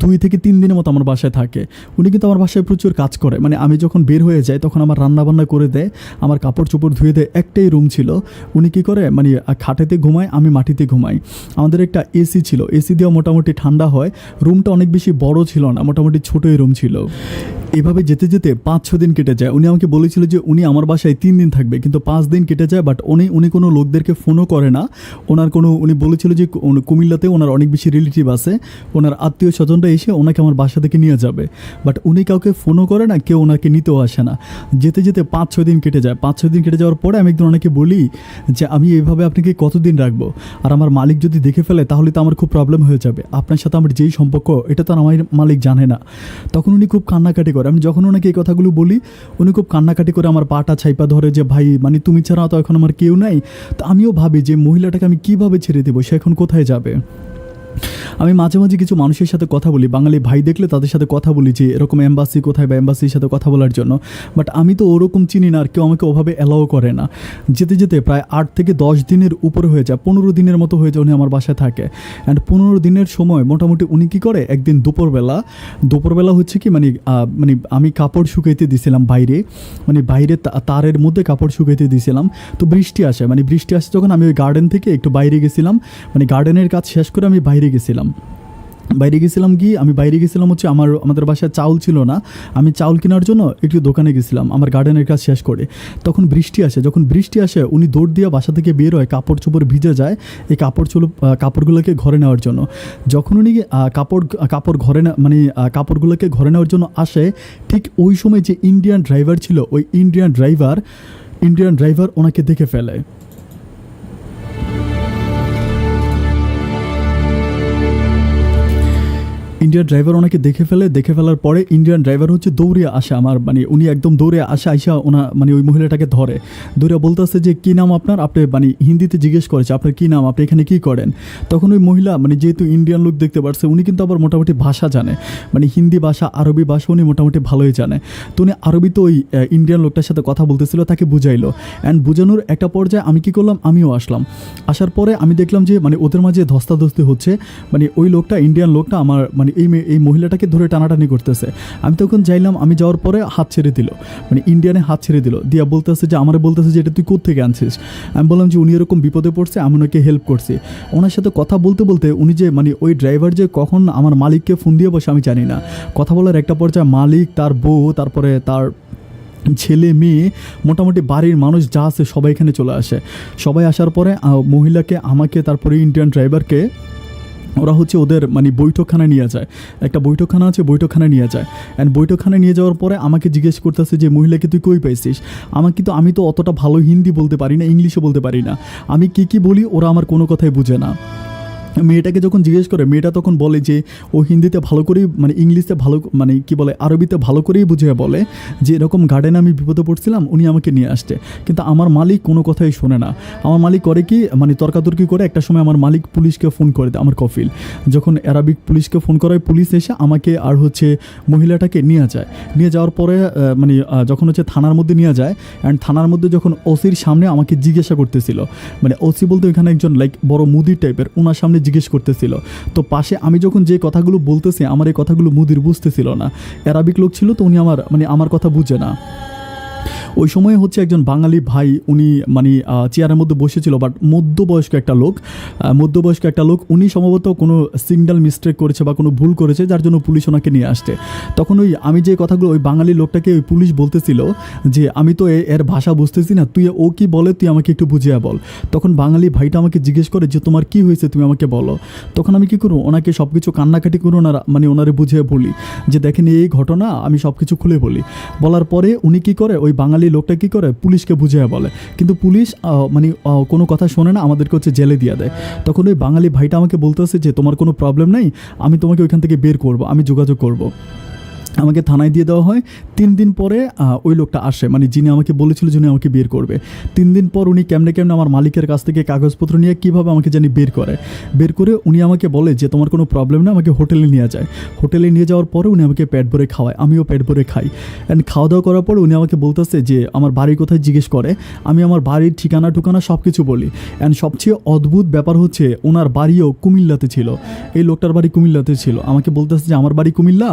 2 থেকে 3 দিনের মতো আমার বাসায় থাকে। উনি কিন্তু আমার বাসায় প্রচুর কাজ করে, মানে আমি যখন বের হয়ে যাই তখন আমার রান্নাবান্না করে দেয়, আমার কাপড় চোপড় ধুয়ে দেয়। একটাই রুম ছিল, উনি কী করে মানে খাটেতে ঘুমায়, আমি মাটিতে ঘুমাই। আমাদের একটা এসি ছিল, এসি দেওয়া মোটামুটি ঠান্ডা হয়। রুমটা অনেক বেশি বড় ছিল না, মোটামুটি ছোটোই রুম ছিল। এভাবে যেতে যেতে 5-6 দিন কেটে যায়। উনি আমাকে বলেছিল যে উনি আমার বাসায় 3 দিন থাকবে, কিন্তু 5 দিন কেটে যায়। বাট উনি কোনো লোকদেরকে ফোনও করে না। উনি বলেছিল যে কুমিল্লাতে ওনার অনেক বেশি রিলেটিভ আছে, ওনার আত্মীয় স্বজনরা এসে ওনাকে আমার বাসা থেকে নিয়ে যাবে। বাট উনি কাউকে ফোনও করে না, কেউ ওনাকে নিতেও আসে না। যেতে যেতে 5-6 দিন কেটে যায়। 5-6 দিন কেটে যাওয়ার পরে আমি একদিন ওনাকে বলি যে আমি এইভাবে আপনাকে কতদিন রাখবো, আর আমার মালিক যদি দেখে ফেলে তাহলে তো আমার খুব প্রবলেম হয়ে যাবে, আপনার সাথে আমার যেই সম্পর্ক এটা তো আর আমার মালিক জানে না। তখন উনি খুব কান্নাকাটি করে। আমি যখন ওনাকে এই কথাগুলো বলি উনি খুব কান্নাকাটি করে আমার পাটা ছাইপা ধরে যে ভাই মানে তুমি ছাড়া তো এখন আমার কেউ নাই। তো আমিও ভাবি যে মহিলাটাকে আমি কীভাবে ছেড়ে দেবো, সে এখন কোথায় যাবে। আমি মাঝে মাঝে কিছু মানুষের সাথে কথা বলি, বাঙালি ভাই দেখলে তাদের সাথে কথা বলি যে এরকম এম্বাসি কোথায় বা এম্বাসির সাথে কথা বলার জন্য। বাট আমি তো ওরকম চিনি না, আর কেউ আমাকে ওভাবে অ্যালাও করে না। যেতে যেতে প্রায় 8 থেকে 10 দিনের উপরে হয়ে যায়, 15 দিনের মতো হয়ে যায় উনি আমার বাসায় থাকে। অ্যান্ড 15 দিনের সময় মোটামুটি উনি কী করে, একদিন দুপুরবেলা হচ্ছে কি মানে আমি কাপড় শুকাইতে দিয়েছিলাম বাইরে, মানে বাইরে তারের মধ্যে কাপড় শুকাইতে দিয়েছিলাম। তো বৃষ্টি আসে যখন আমি ওই গার্ডেন থেকে একটু বাইরে গেছিলাম, মানে গার্ডেনের কাজ শেষ করে আমি বাইরে গেছিলাম হচ্ছে আমাদের বাসায় চাউল ছিল না, আমি চাউল কেনার জন্য একটু দোকানে গেছিলাম আমার গার্ডেনের কাজ শেষ করে। তখন যখন বৃষ্টি আসে উনি দৌড় দিয়ে বাসা থেকে বের হয়, কাপড় চোপড় ভিজে যায় এই কাপড়গুলোকে ঘরে নেওয়ার জন্য। যখন উনি কাপড়গুলোকে ঘরে নেওয়ার জন্য আসে, ঠিক ওই সময় যে ইন্ডিয়ান ড্রাইভার ছিল, ওই ইন্ডিয়ান ড্রাইভার ওনাকে দেখে ফেলে। ইন্ডিয়ান ড্রাইভার ওনাকে দেখে ফেলার পরে ইন্ডিয়ান ড্রাইভার হচ্ছে দৌড়ে আসে উনি একদম দৌড়ে আইসা ওই মহিলাটাকে ধরে বলতেছে যে কী নাম আপনার, আপনি হিন্দিতে জিজ্ঞেস করেছে আপনার কী নাম, আপনি এখানে কী করেন। তখন ওই মহিলা যেহেতু ইন্ডিয়ান লোক দেখতে পারছে, উনি কিন্তু আবার মোটামুটি ভাষা জানে, হিন্দি ভাষা আরবি ভাষা উনি মোটামুটি ভালোই জানে। তো উনি আরবিতে ওই ইন্ডিয়ান লোকটার সাথে কথা বলতেছিল, তাকে বুঝাইলো। অ্যান্ড বুঝানোর একটা পর্যায়ে আমি কী করলাম, আমিও আসলাম। আসার পরে আমি দেখলাম যে ওদের মাঝে ধস্তাধস্তি হচ্ছে, ওই লোকটা ইন্ডিয়ান লোকটা আমার এই মহিলাটাকে ধরে টানাটানি করতেছে। আমি তখন যাইলাম, আমি যাওয়ার পরে হাত ছেড়ে দিল, ইন্ডিয়ানে হাত ছেড়ে দিল, দিয়া বলতেছে যে এটা তুই কোত্থেকে আনছিস। আমি বললাম যে উনি এরকম বিপদে পড়ছে, আমি ওনাকে হেল্প করছি। ওনার সাথে কথা বলতে উনি যে ওই ড্রাইভার যে কখন আমার মালিককে ফোন দিয়ে বসে আমি জানি না। কথা বলার একটা পর্যায়ে মালিক, তার বউ, তারপরে তার ছেলে মেয়ে মোটামুটি বাড়ির মানুষ যা আছে সবাই এখানে চলে আসে। সবাই আসার পরে মহিলাকে, আমাকে, তারপরে ইন্ডিয়ান ড্রাইভারকে ওরা হচ্ছে ওদের মানে বৈঠকখানায় নিয়ে যায়। একটা বৈঠকখানা আছে, বৈঠকখানায় নিয়ে যায়। অ্যান্ড বৈঠকখানায় নিয়ে যাওয়ার পরে আমাকে জিজ্ঞেস করতেছে যে মহিলাকে তুই কই পাইছিস। আমি তো অতটা ভালো হিন্দি বলতে পারি না, ইংলিশও বলতে পারি না। আমি কী বলি ওরা আমার কোনো কথাই বুঝে না। মেয়েটাকে যখন জিজ্ঞেস করে, মেয়েটা তখন বলে যে ও হিন্দিতে ভালো করেই মানে ইংলিশে ভালো মানে কী বলে আরবিতে ভালো করেই বুঝিয়ে বলে যে এরকম গার্ডেনে আমি বিপদে পড়ছিলাম, উনি আমাকে নিয়ে আসছে। কিন্তু আমার মালিক কোনো কথাই শোনে না। আমার মালিক করে কি মানে তর্কাতর্কি করে একটা সময় আমার মালিক পুলিশকে ফোন করে দেয়। আমার কফিল যখন অ্যারাবিক পুলিশকে ফোন করায়, পুলিশ এসে আমাকে আর হচ্ছে মহিলাটাকে নিয়ে যায়। নিয়ে যাওয়ার পরে যখন হচ্ছে থানার মধ্যে নিয়ে যায়, অ্যান্ড থানার মধ্যে যখন ওসির সামনে আমাকে জিজ্ঞাসা করতেছিল, মানে ওসি বলতে ওইখানে একজন লাইক বড় মুদির টাইপের, ওনার সামনে জিজ্ঞেস করতেছিল। তো পাশে আমি যখন যে কথাগুলো বলতেছি আমার এই কথাগুলো মুদির বুঝতেছিল না। অ্যারাবিক লোক ছিল, তো উনি আমার কথা বুঝে না। ওই সময়ে হচ্ছে একজন বাঙালি ভাই, উনি চেয়ারের মধ্যে বসেছিল, বাট মধ্যবয়স্ক একটা লোক, উনি সম্ভবত কোনো সিগন্যাল মিস্টেক করেছে বা কোনো ভুল করেছে, যার জন্য পুলিশ ওনাকে নিয়ে আসছে। তখন আমি যে কথাগুলো ওই বাঙালি লোকটাকে ওই পুলিশ বলতেছিল যে আমি তো এর ভাষা বুঝতেছি না, তুই ও কি বলে তুই আমাকে একটু বুঝিয়ে বল। তখন বাঙালি ভাইটা আমাকে জিজ্ঞেস করে যে তোমার কি হয়েছে, তুমি আমাকে বলো। তখন আমি কী করবো, ওনাকে সব কিছু কান্নাকাটি করে ওনারে বুঝিয়ে বলি যে দেখেন এই ঘটনা, আমি সব কিছু খুলে বলি। বলার পরে উনি কী করে, ওই বাঙালি লোকটা কী করে পুলিশকে বুঝিয়ে বলে, কিন্তু পুলিশ কোনো কথা শোনে না, আমাদেরকে হচ্ছে জেলে দিয়ে দেয়। তখন ওই বাঙালি ভাইটা আমাকে বলতেছে যে তোমার কোনো প্রবলেম নেই, আমি তোমাকে ওইখান থেকে বের করব, আমি যোগাযোগ করব। আমাকে থানায় দিয়ে দেওয়া হয়। 3 দিন পরে ওই লোকটা আসে, যিনি আমাকে বলেছিল যিনি আমাকে বের করবে। 3 দিন পর উনি কেমনে আমার মালিকের কাছ থেকে কাগজপত্র নিয়ে কীভাবে আমাকে জানি বের করে উনি আমাকে বলে যে তোমার কোনো প্রবলেম না, আমাকে হোটেলে নিয়ে যায়। হোটেলে নিয়ে যাওয়ার পরে উনি আমাকে পেট ভরে খাওয়ায়, আমিও পেট ভরে খাই। অ্যান্ড খাওয়া দাওয়া করার পর উনি আমাকে বলতেছে যে আমার বাড়ি কোথায় জিজ্ঞেস করে, আমি আমার বাড়ির ঠিকানা সব কিছু বলি। অ্যান্ড সবচেয়ে অদ্ভুত ব্যাপার হচ্ছে ওনার বাড়িও কুমিল্লাতে ছিল, এই লোকটার বাড়ি কুমিল্লাতে ছিল। আমাকে বলতেছে যে আমার বাড়ি কুমিল্লা,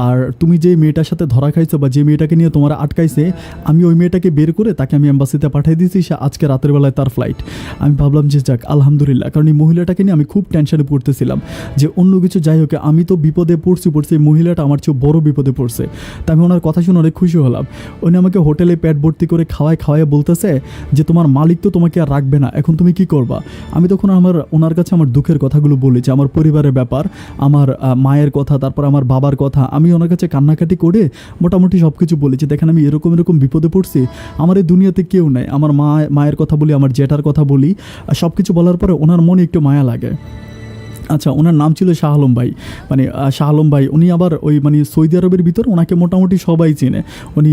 আর তুমি যে মেয়েটার সাথে ধরা খাইছো বা যে মেয়েটাকে নিয়ে তোমার আটকাইছে, আমি ওই মেয়েটাকে বের করে তাকে আমি এম্বাসিতে পাঠিয়ে দিয়েছি, সে আজকে রাতের বেলায় তার ফ্লাইট। আমি ভাবলাম যে যাক আলহামদুলিল্লাহ, কারণ এই মহিলাটাকে নিয়ে আমি খুব টেনশনে পড়তেছিলাম যে অন্য কিছু যাই হোক, আমি তো বিপদে পড়ছি, এই মহিলাটা আমার চেয়ে বড় বিপদে পড়ছে। তা আমি ওনার কথা শুনে অনেক খুশি হলাম। উনি আমাকে হোটেলে পেট ভর্তি করে খাওয়ায় বলতেছে যে তোমার মালিক তো তোমাকে আর রাখবে না, এখন তুমি কি করবা। আমি তখন ওনার কাছে আমার দুঃখের কথাগুলো বলেছি, আমার পরিবারের ব্যাপার, আমার মায়ের কথা, তারপর আমার বাবার কথা। আমি ওনার কাছে কান্নাকাটি করে মোটামুটি সব কিছু বলেছি, দেখেন আমি এরকম বিপদে পড়ছি, আমার এই দুনিয়াতে কেউ নাই। আমার মায়ের কথা বলি, আমার জেঠার কথা বলি, সব কিছু বলার পরে ওনার মনে একটু মায়া লাগে। আচ্ছা, ওনার নাম ছিল শাহ আলম ভাই, শাহ আলম ভাই। উনি আবার ওই সৌদি আরবের ভিতর ওনাকে মোটামুটি সবাই চেনে, উনি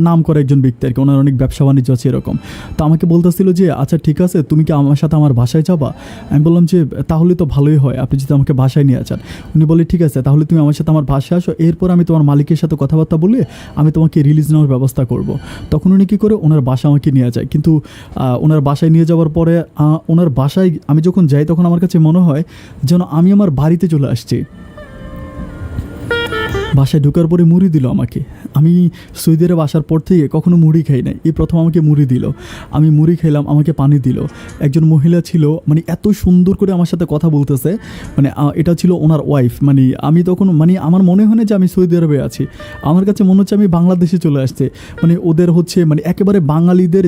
নাম করে একজন ব্যক্তি আর কি, ওনার অনেক ব্যবসা বাণিজ্য আছে এরকম। তো আমাকে বলতেছিল যে আচ্ছা ঠিক আছে, তুমি কি আমার সাথে আমার বাসায় যাবা। আমি বললাম যে তাহলে তো ভালোই হয়, আপনি যদি আমাকে বাসায় নিয়ে আসেন। উনি বলে ঠিক আছে, তাহলে তুমি আমার সাথে আমার বাসায় আসো, এরপর আমি তোমার মালিকের সাথে কথাবার্তা বলে আমি তোমাকে রিলিজ নেওয়ার ব্যবস্থা করব। তখন উনি কী করে ওনার বাসা আমাকে নিয়ে যায়, কিন্তু ওনার বাসায় নিয়ে যাওয়ার পরে ওনার বাসায় আমি যখন যাই তখন আমার কাছে মনে হয় যেন আমি আমার বাড়িতে চলে আসছি। বাসায় ঢোকার পরে মুড়ি দিল আমাকে। আমি সৌদি আরব আসার পর থেকে কখনো মুড়ি খাই নাই, এই প্রথম আমাকে মুড়ি দিল। আমি মুড়ি খেলাম, আমাকে পানি দিল। একজন মহিলা ছিল, এত সুন্দর করে আমার সাথে কথা বলতেছে, এটা ছিল ওনার ওয়াইফ। আমি তখন আমার মনে হয় না যে আমি সৌদি আরবে আছি, আমার কাছে মনে হচ্ছে আমি বাংলাদেশে চলে আসছে। ওদের হচ্ছে একেবারে বাঙালিদের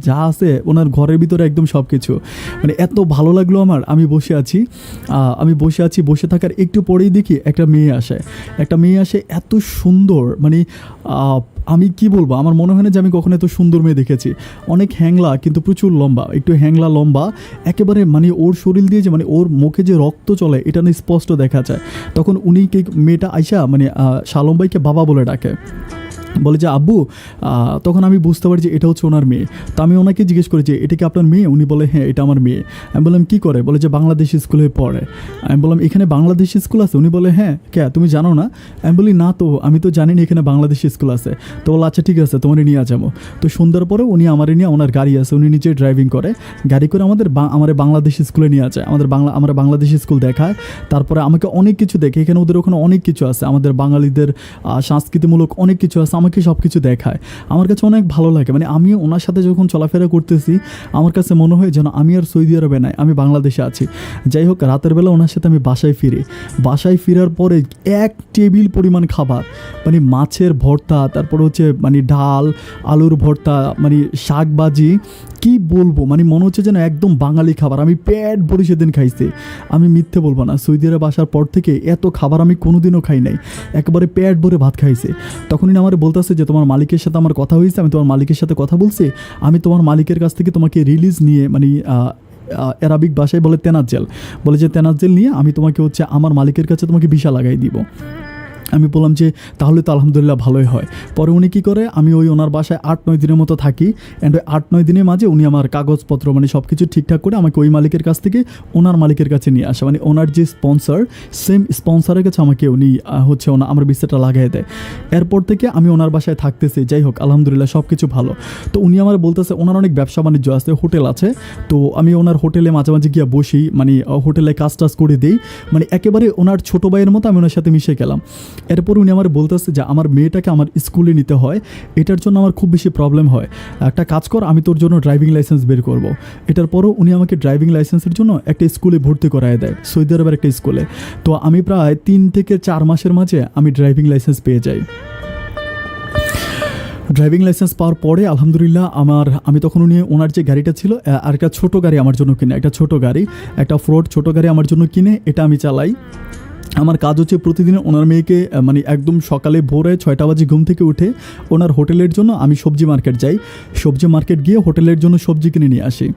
যা আছে ওনার ঘরের ভিতরে একদম সব কিছু। এত ভালো লাগলো আমার। আমি বসে আছি, বসে থাকার একটু পরেই দেখি একটা মেয়ে আসে, এত সুন্দর, আমি কি বলবো, আমার মনে হয় না যে আমি কখনো এত সুন্দর মেয়ে দেখেছি। অনেক হ্যাংলা, কিন্তু প্রচুর লম্বা, একটু হ্যাংলা লম্বা একেবারে, ওর শরীর দিয়ে যে ওর মুখে যে রক্ত চলে এটা না স্পষ্ট দেখা যায়। তখন উনি মেয়েটা আইসা শালম ভাইকে বাবা বলে ডাকে, বলে যে আব্বু। তখন আমি বুঝতে পারি যে এটা হচ্ছে ওনার মেয়ে। তো আমি ওনাকে জিজ্ঞেস করি যে এটা কি আপনার মেয়ে। উনি বলে হ্যাঁ, এটা আমার মেয়ে। আমি বললাম কী করে। বলে যে বাংলাদেশ স্কুলে পড়ে। আমি বললাম এখানে বাংলাদেশ স্কুল আছে। উনি বলে হ্যাঁ, কে তুমি জানো না। আমি বলি না তো, আমি তো জানি না এখানে বাংলাদেশ স্কুল আছে। তো বলো আচ্ছা ঠিক আছে, তোমার নিয়ে যাবো। তো সন্ধ্যার পরে উনি আমার নিয়ে, ওনার গাড়ি আছে, উনি নিজে ড্রাইভিং করে, গাড়ি করে আমার বাংলাদেশ স্কুলে নিয়ে যায়। আমরা বাংলাদেশ স্কুল দেখায়, তারপরে আমাকে অনেক কিছু দেখে, এখানে ওদের ওখানে অনেক কিছু আছে, আমাদের বাঙালিদের সংস্কৃতিমূলক অনেক কিছু আছে। আমাকে সব কিছু দেখায়, আমার কাছে অনেক ভালো লাগে। মানে আমি ওনার সাথে যখন চলাফেরা করতেছি আমার কাছে মনে হয় যেন আমি আর সৌদি আরবে নাই, আমি বাংলাদেশে আছি। যাই হোক, রাতের বেলা ওনার সাথে আমি বাসায় ফিরি। বাসায় ফেরার পরে এক টেবিল পরিমাণ খাবার, মানে মাছের ভর্তা, তারপর হচ্ছে মানে ডাল, আলুর ভর্তা, মানে শাক ভাজি, কি বলবো, মানে মনে হচ্ছে যেন একদম বাঙালি খাবার। আমি পেট ভরে সেদিন খাইছি, আমি মিথ্যে বলবো না। সৌদি আরব আসার পর থেকে এত খাবার আমি কোনোদিনও খাই নাই, একেবারে পেট ভরে ভাত খাইছে। তখনই আমার বলতেছে যে তোমার মালিকের সাথে আমার কথা হয়েছে, আমি তোমার মালিকের সাথে কথা বলছি, আমি তোমার মালিকের কাছ থেকে তোমাকে রিলিজ নিয়ে, মানে অ্যারাবিক ভাষায় বলে তেনাজ্জেল, বলে যে তেনাজ্জেল নিয়ে আমি তোমাকে হচ্ছে আমার মালিকের কাছে তোমাকে ভিসা লাগাই দিব। আমি বললাম যে তাহলে তো আলহামদুলিল্লাহ ভালোই হয়। পরে উনি কী করে, আমি ওই ওনার বাসায় 8-9 দিনের মতো থাকি, অ্যান্ড ওই 8-9 দিনের মাঝে উনি আমার কাগজপত্র মানে সব কিছু ঠিকঠাক করে আমাকে ওই মালিকের কাছ থেকে ওনার মালিকের কাছে নিয়ে আসে। মানে ওনার যে স্পন্সর, সেম স্পন্সরের কাছে আমাকে উনি হচ্ছে আমার ভিসাটা লাগাই দেয়। এরপর থেকে আমি ওনার বাসায় থাকতেছি। যাই হোক, আলহামদুলিল্লাহ সব কিছু ভালো। তো উনি আমার বলতেছে ওনার অনেক ব্যবসা বাণিজ্য আছে, হোটেল আছে, তো আমি ওনার হোটেলে মাঝে মাঝে গিয়ে বসি, মানে হোটেলে কাজ টাজ করে দিই, মানে একেবারে ওনার ছোটো ভাইয়ের মতো আমি ওনার সাথে মিশে গেলাম। এরপর উনি আমার বলতেছে যে আমার মেয়েটাকে আমার স্কুলে নিতে হয়, এটার জন্য আমার খুব বেশি প্রবলেম হয়, একটা কাজ কর, আমি তোর জন্য ড্রাইভিং লাইসেন্স বের করব। এটার পরও উনি আমাকে ড্রাইভিং লাইসেন্সের জন্য একটা স্কুলে ভর্তি করায় দেয়, সৌদি আরবের একটা স্কুলে। তো আমি প্রায় 3 থেকে 4 মাসের মাঝে আমি ড্রাইভিং লাইসেন্স পেয়ে যাই। ড্রাইভিং লাইসেন্স পাওয়ার পরে আলহামদুলিল্লাহ আমি তখন ওনার যে গাড়িটা ছিল, আর একটা ছোটো গাড়ি আমার জন্য কিনে, একটা ছোটো গাড়ি, একটা ফোর্ড ছোটো গাড়ি আমার জন্য কিনে এটা আমি চালাই। আমার কাজ হচ্ছে প্রতিদিন ওনার মেয়েকে, মানে একদম সকালে ভোরে 6টা বাজে ঘুম থেকে উঠে ওনার হোটেলের জন্য আমি সবজি মার্কেট যাই, সবজি মার্কেট গিয়ে হোটেলের জন্য সবজি কিনে নিয়ে আসি।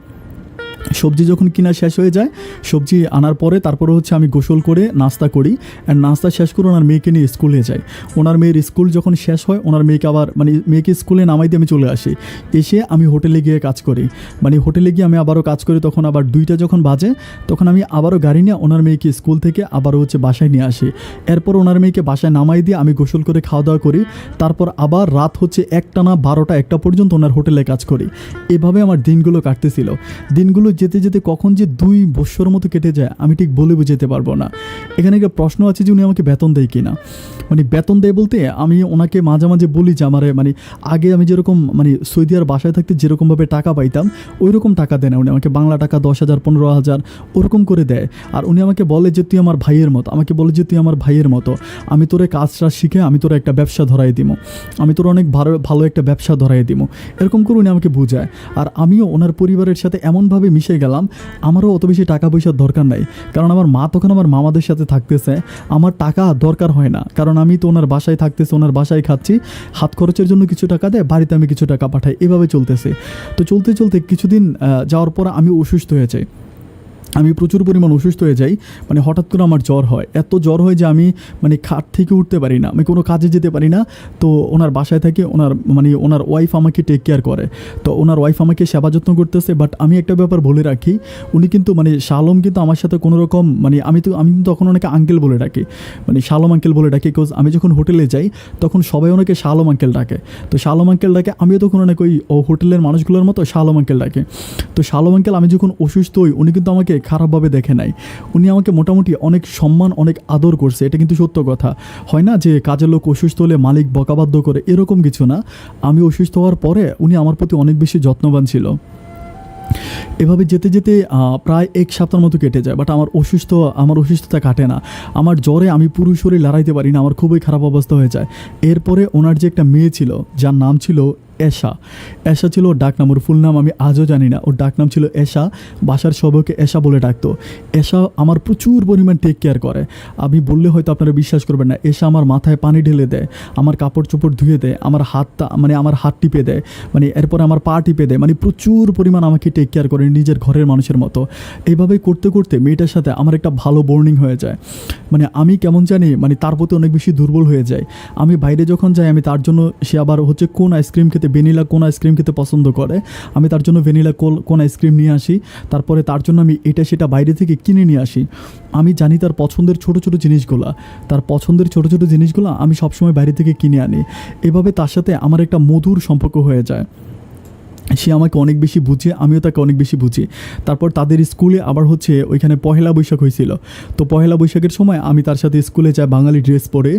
সবজি যখন কিনা শেষ হয়ে যায়, সবজি আনার পরে তারপরে হচ্ছে আমি গোসল করে নাস্তা করি, আর নাস্তা শেষ করে ওনার মেয়েকে নিয়ে স্কুলে যাই। ওনার মেয়ের স্কুল যখন শেষ হয়, ওনার মেয়েকে আবার মানে মেয়েকে স্কুলে নামাই দিয়ে আমি চলে আসি। এসে আমি হোটেলে গিয়ে কাজ করি, মানে হোটেলে গিয়ে আমি আবারও কাজ করি। তখন আবার 2টা যখন বাজে, তখন আমি আবারও গাড়ি নিয়ে ওনার মেয়েকে স্কুল থেকে আবারও হচ্ছে বাসায় নিয়ে আসি। এরপর ওনার মেয়েকে বাসায় নামাই দিয়ে আমি গোসল করে খাওয়া দাওয়া করি। তারপর আবার রাত হচ্ছে 1টা 1 পর্যন্ত ওনার হোটেলে কাজ করি। এভাবে আমার দিনগুলো কাটতেছিল। দিনগুলো যেতে যেতে কখন যে 2 বছর মতো কেটে যায় আমি ঠিক বলে বুঝাতে পারবো না। এখানে একটা প্রশ্ন আছে যে উনি আমাকে বেতন দেয় কিনা। মানে বেতন দেয় বলতে আমি ওনাকে মাঝে মাঝে বলি যে আমার মানে আগে আমি যেরকম মানে সৌদি আর বাসায় থাকতে যেরকমভাবে টাকা পাইতাম ওই রকম টাকা দেয় না। উনি আমাকে বাংলা টাকা 10,000 15,000 ওরকম করে দেয়। আর উনি আমাকে বলে যে তুই আমার ভাইয়ের মতো, আমাকে বলে যে তুই আমার ভাইয়ের মতো, আমি তোরে কাজটা শিখে আমি তোর একটা ব্যবসা ধরাই দিব, আমি তোর অনেক ভালো একটা ব্যবসা ধরাই দিব, এরকম করে উনি আমাকে বুঝায়। আর আমিও ওনার পরিবারের সাথে এমনভাবে মিশে গেলাম, আমারও অত বেশি টাকা পয়সার দরকার নাই, কারণ আমার মা তখন আমার মামাদের সাথে থাকতেছে, আমার টাকা দরকার হয় না, কারণ আমি তো ওনার বাসায় থাকতেছি, ওনার বাসায় খাচ্ছি, হাত খরচের জন্য কিছু টাকা দেয়, বাড়িতে আমি কিছু টাকা পাঠাই, এভাবে চলতেছে। তো চলতে চলতে কিছুদিন যাওয়ার পর আমি অসুস্থ হয়ে যাই, আমি প্রচুর পরিমাণ অসুস্থ হয়ে যাই। মানে হঠাৎ করে আমার জ্বর হয়, এত জ্বর হয় যে আমি মানে খাট থেকে উঠতে পারি না, আমি কোনো কাজে যেতে পারি না। তো ওনার বাসায় থেকে ওনার ওয়াইফ আমাকে টেক কেয়ার করে, তো ওনার ওয়াইফ আমাকে সেবা যত্ন করতেছে। বাট আমি একটা ব্যাপার বলে রাখি, উনি কিন্তু মানে শালম কিন্তু আমার সাথে কোনো রকম মানে আমি কিন্তু তখন ওনাকে আঙ্কেল বলে ডাকি, মানে শালম আঙ্কেল বলে ডাকি। বিকজ আমি যখন হোটেলে যাই তখন সবাই ওনাকে শালম আঙ্কেল ডাকে, তো শালম আঙ্কেল ডাকে, আমিও তখন অনেক ওই হোটেলের মানুষগুলোর মতো শালম আঙ্কেল ডাকে। তো শালম আঙ্কেল আমি যখন অসুস্থ হই উনি কিন্তু আমাকে খারাপভাবে দেখে নাই, উনি আমাকে মোটামুটি অনেক সম্মান অনেক আদর করছে। এটা কিন্তু সত্য কথা, হয় না যে কাজের লোক অসুস্থ হলে মালিক বকাবাদ্য করে, এরকম কিছু না। আমি অসুস্থ হওয়ার পরে উনি আমার প্রতি অনেক বেশি যত্নবান ছিল। এভাবে যেতে যেতে প্রায় 1 সপ্তাহের মতো কেটে যায়। বাট আমার অসুস্থতা কাটে না, আমার জ্বরে আমি পুরো শরীর লড়াইতে পারি না, আমার খুবই খারাপ অবস্থা হয়ে যায়। এরপরে ওনার যে একটা মেয়ে ছিল যার নাম ছিল এশা ছিল ওর ডাক নাম, ওর ফুল নাম আমি আজও জানি না, ওর ডাক নাম ছিল এশা, বাসার সবাইকে এশা বলে ডাকতো। এশা আমার প্রচুর পরিমাণ টেক কেয়ার করে, আমি বললে হয়তো আপনারা বিশ্বাস করবেন না। এশা আমার মাথায় পানি ঢেলে দেয়, আমার কাপড় চোপড় ধুয়ে দেয়, আমার হাত টিপে দেয়, মানে এরপরে আমার পা টিপে দেয়, মানে প্রচুর পরিমাণ আমাকে টেক কেয়ার করে নিজের ঘরের মানুষের মতো। এইভাবে করতে করতে মেয়েটার সাথে আমার একটা ভালো বর্নিং হয়ে যায়। মানে আমি কেমন জানি মানে তার প্রতি অনেক বেশি দুর্বল হয়ে যায়। আমি বাইরে যখন যাই আমি তার জন্য, সে আবার হচ্ছে কোন আইসক্রিম খেতে, ভ্যানিলা কোন আইসক্রিম খেতে পছন্দ করে, আমি তার জন্য ভ্যানিলা কোন আইসক্রিম নিয়ে আসি, তারপরে তার জন্য আমি এটা সেটা বাইরে থেকে কিনে নিয়ে আসি। আমি জানি তার পছন্দের ছোট ছোট জিনিসগুলো আমি সবসময় বাইরে থেকে কিনে আনি। এভাবে তার সাথে আমার একটা মধুর সম্পর্ক হয়ে যায়। সে আমাকে অনেক বেশি বুঝে, আমিও তাকে অনেক বেশি বুঝি। তারপর তাদের স্কুলে আবার হচ্ছে ওইখানে পহেলা বৈশাখ হয়েছিল, তো পহেলা বৈশাখের সময় আমি তার সাথে স্কুলে যাই বাঙালি ড্রেস পরে,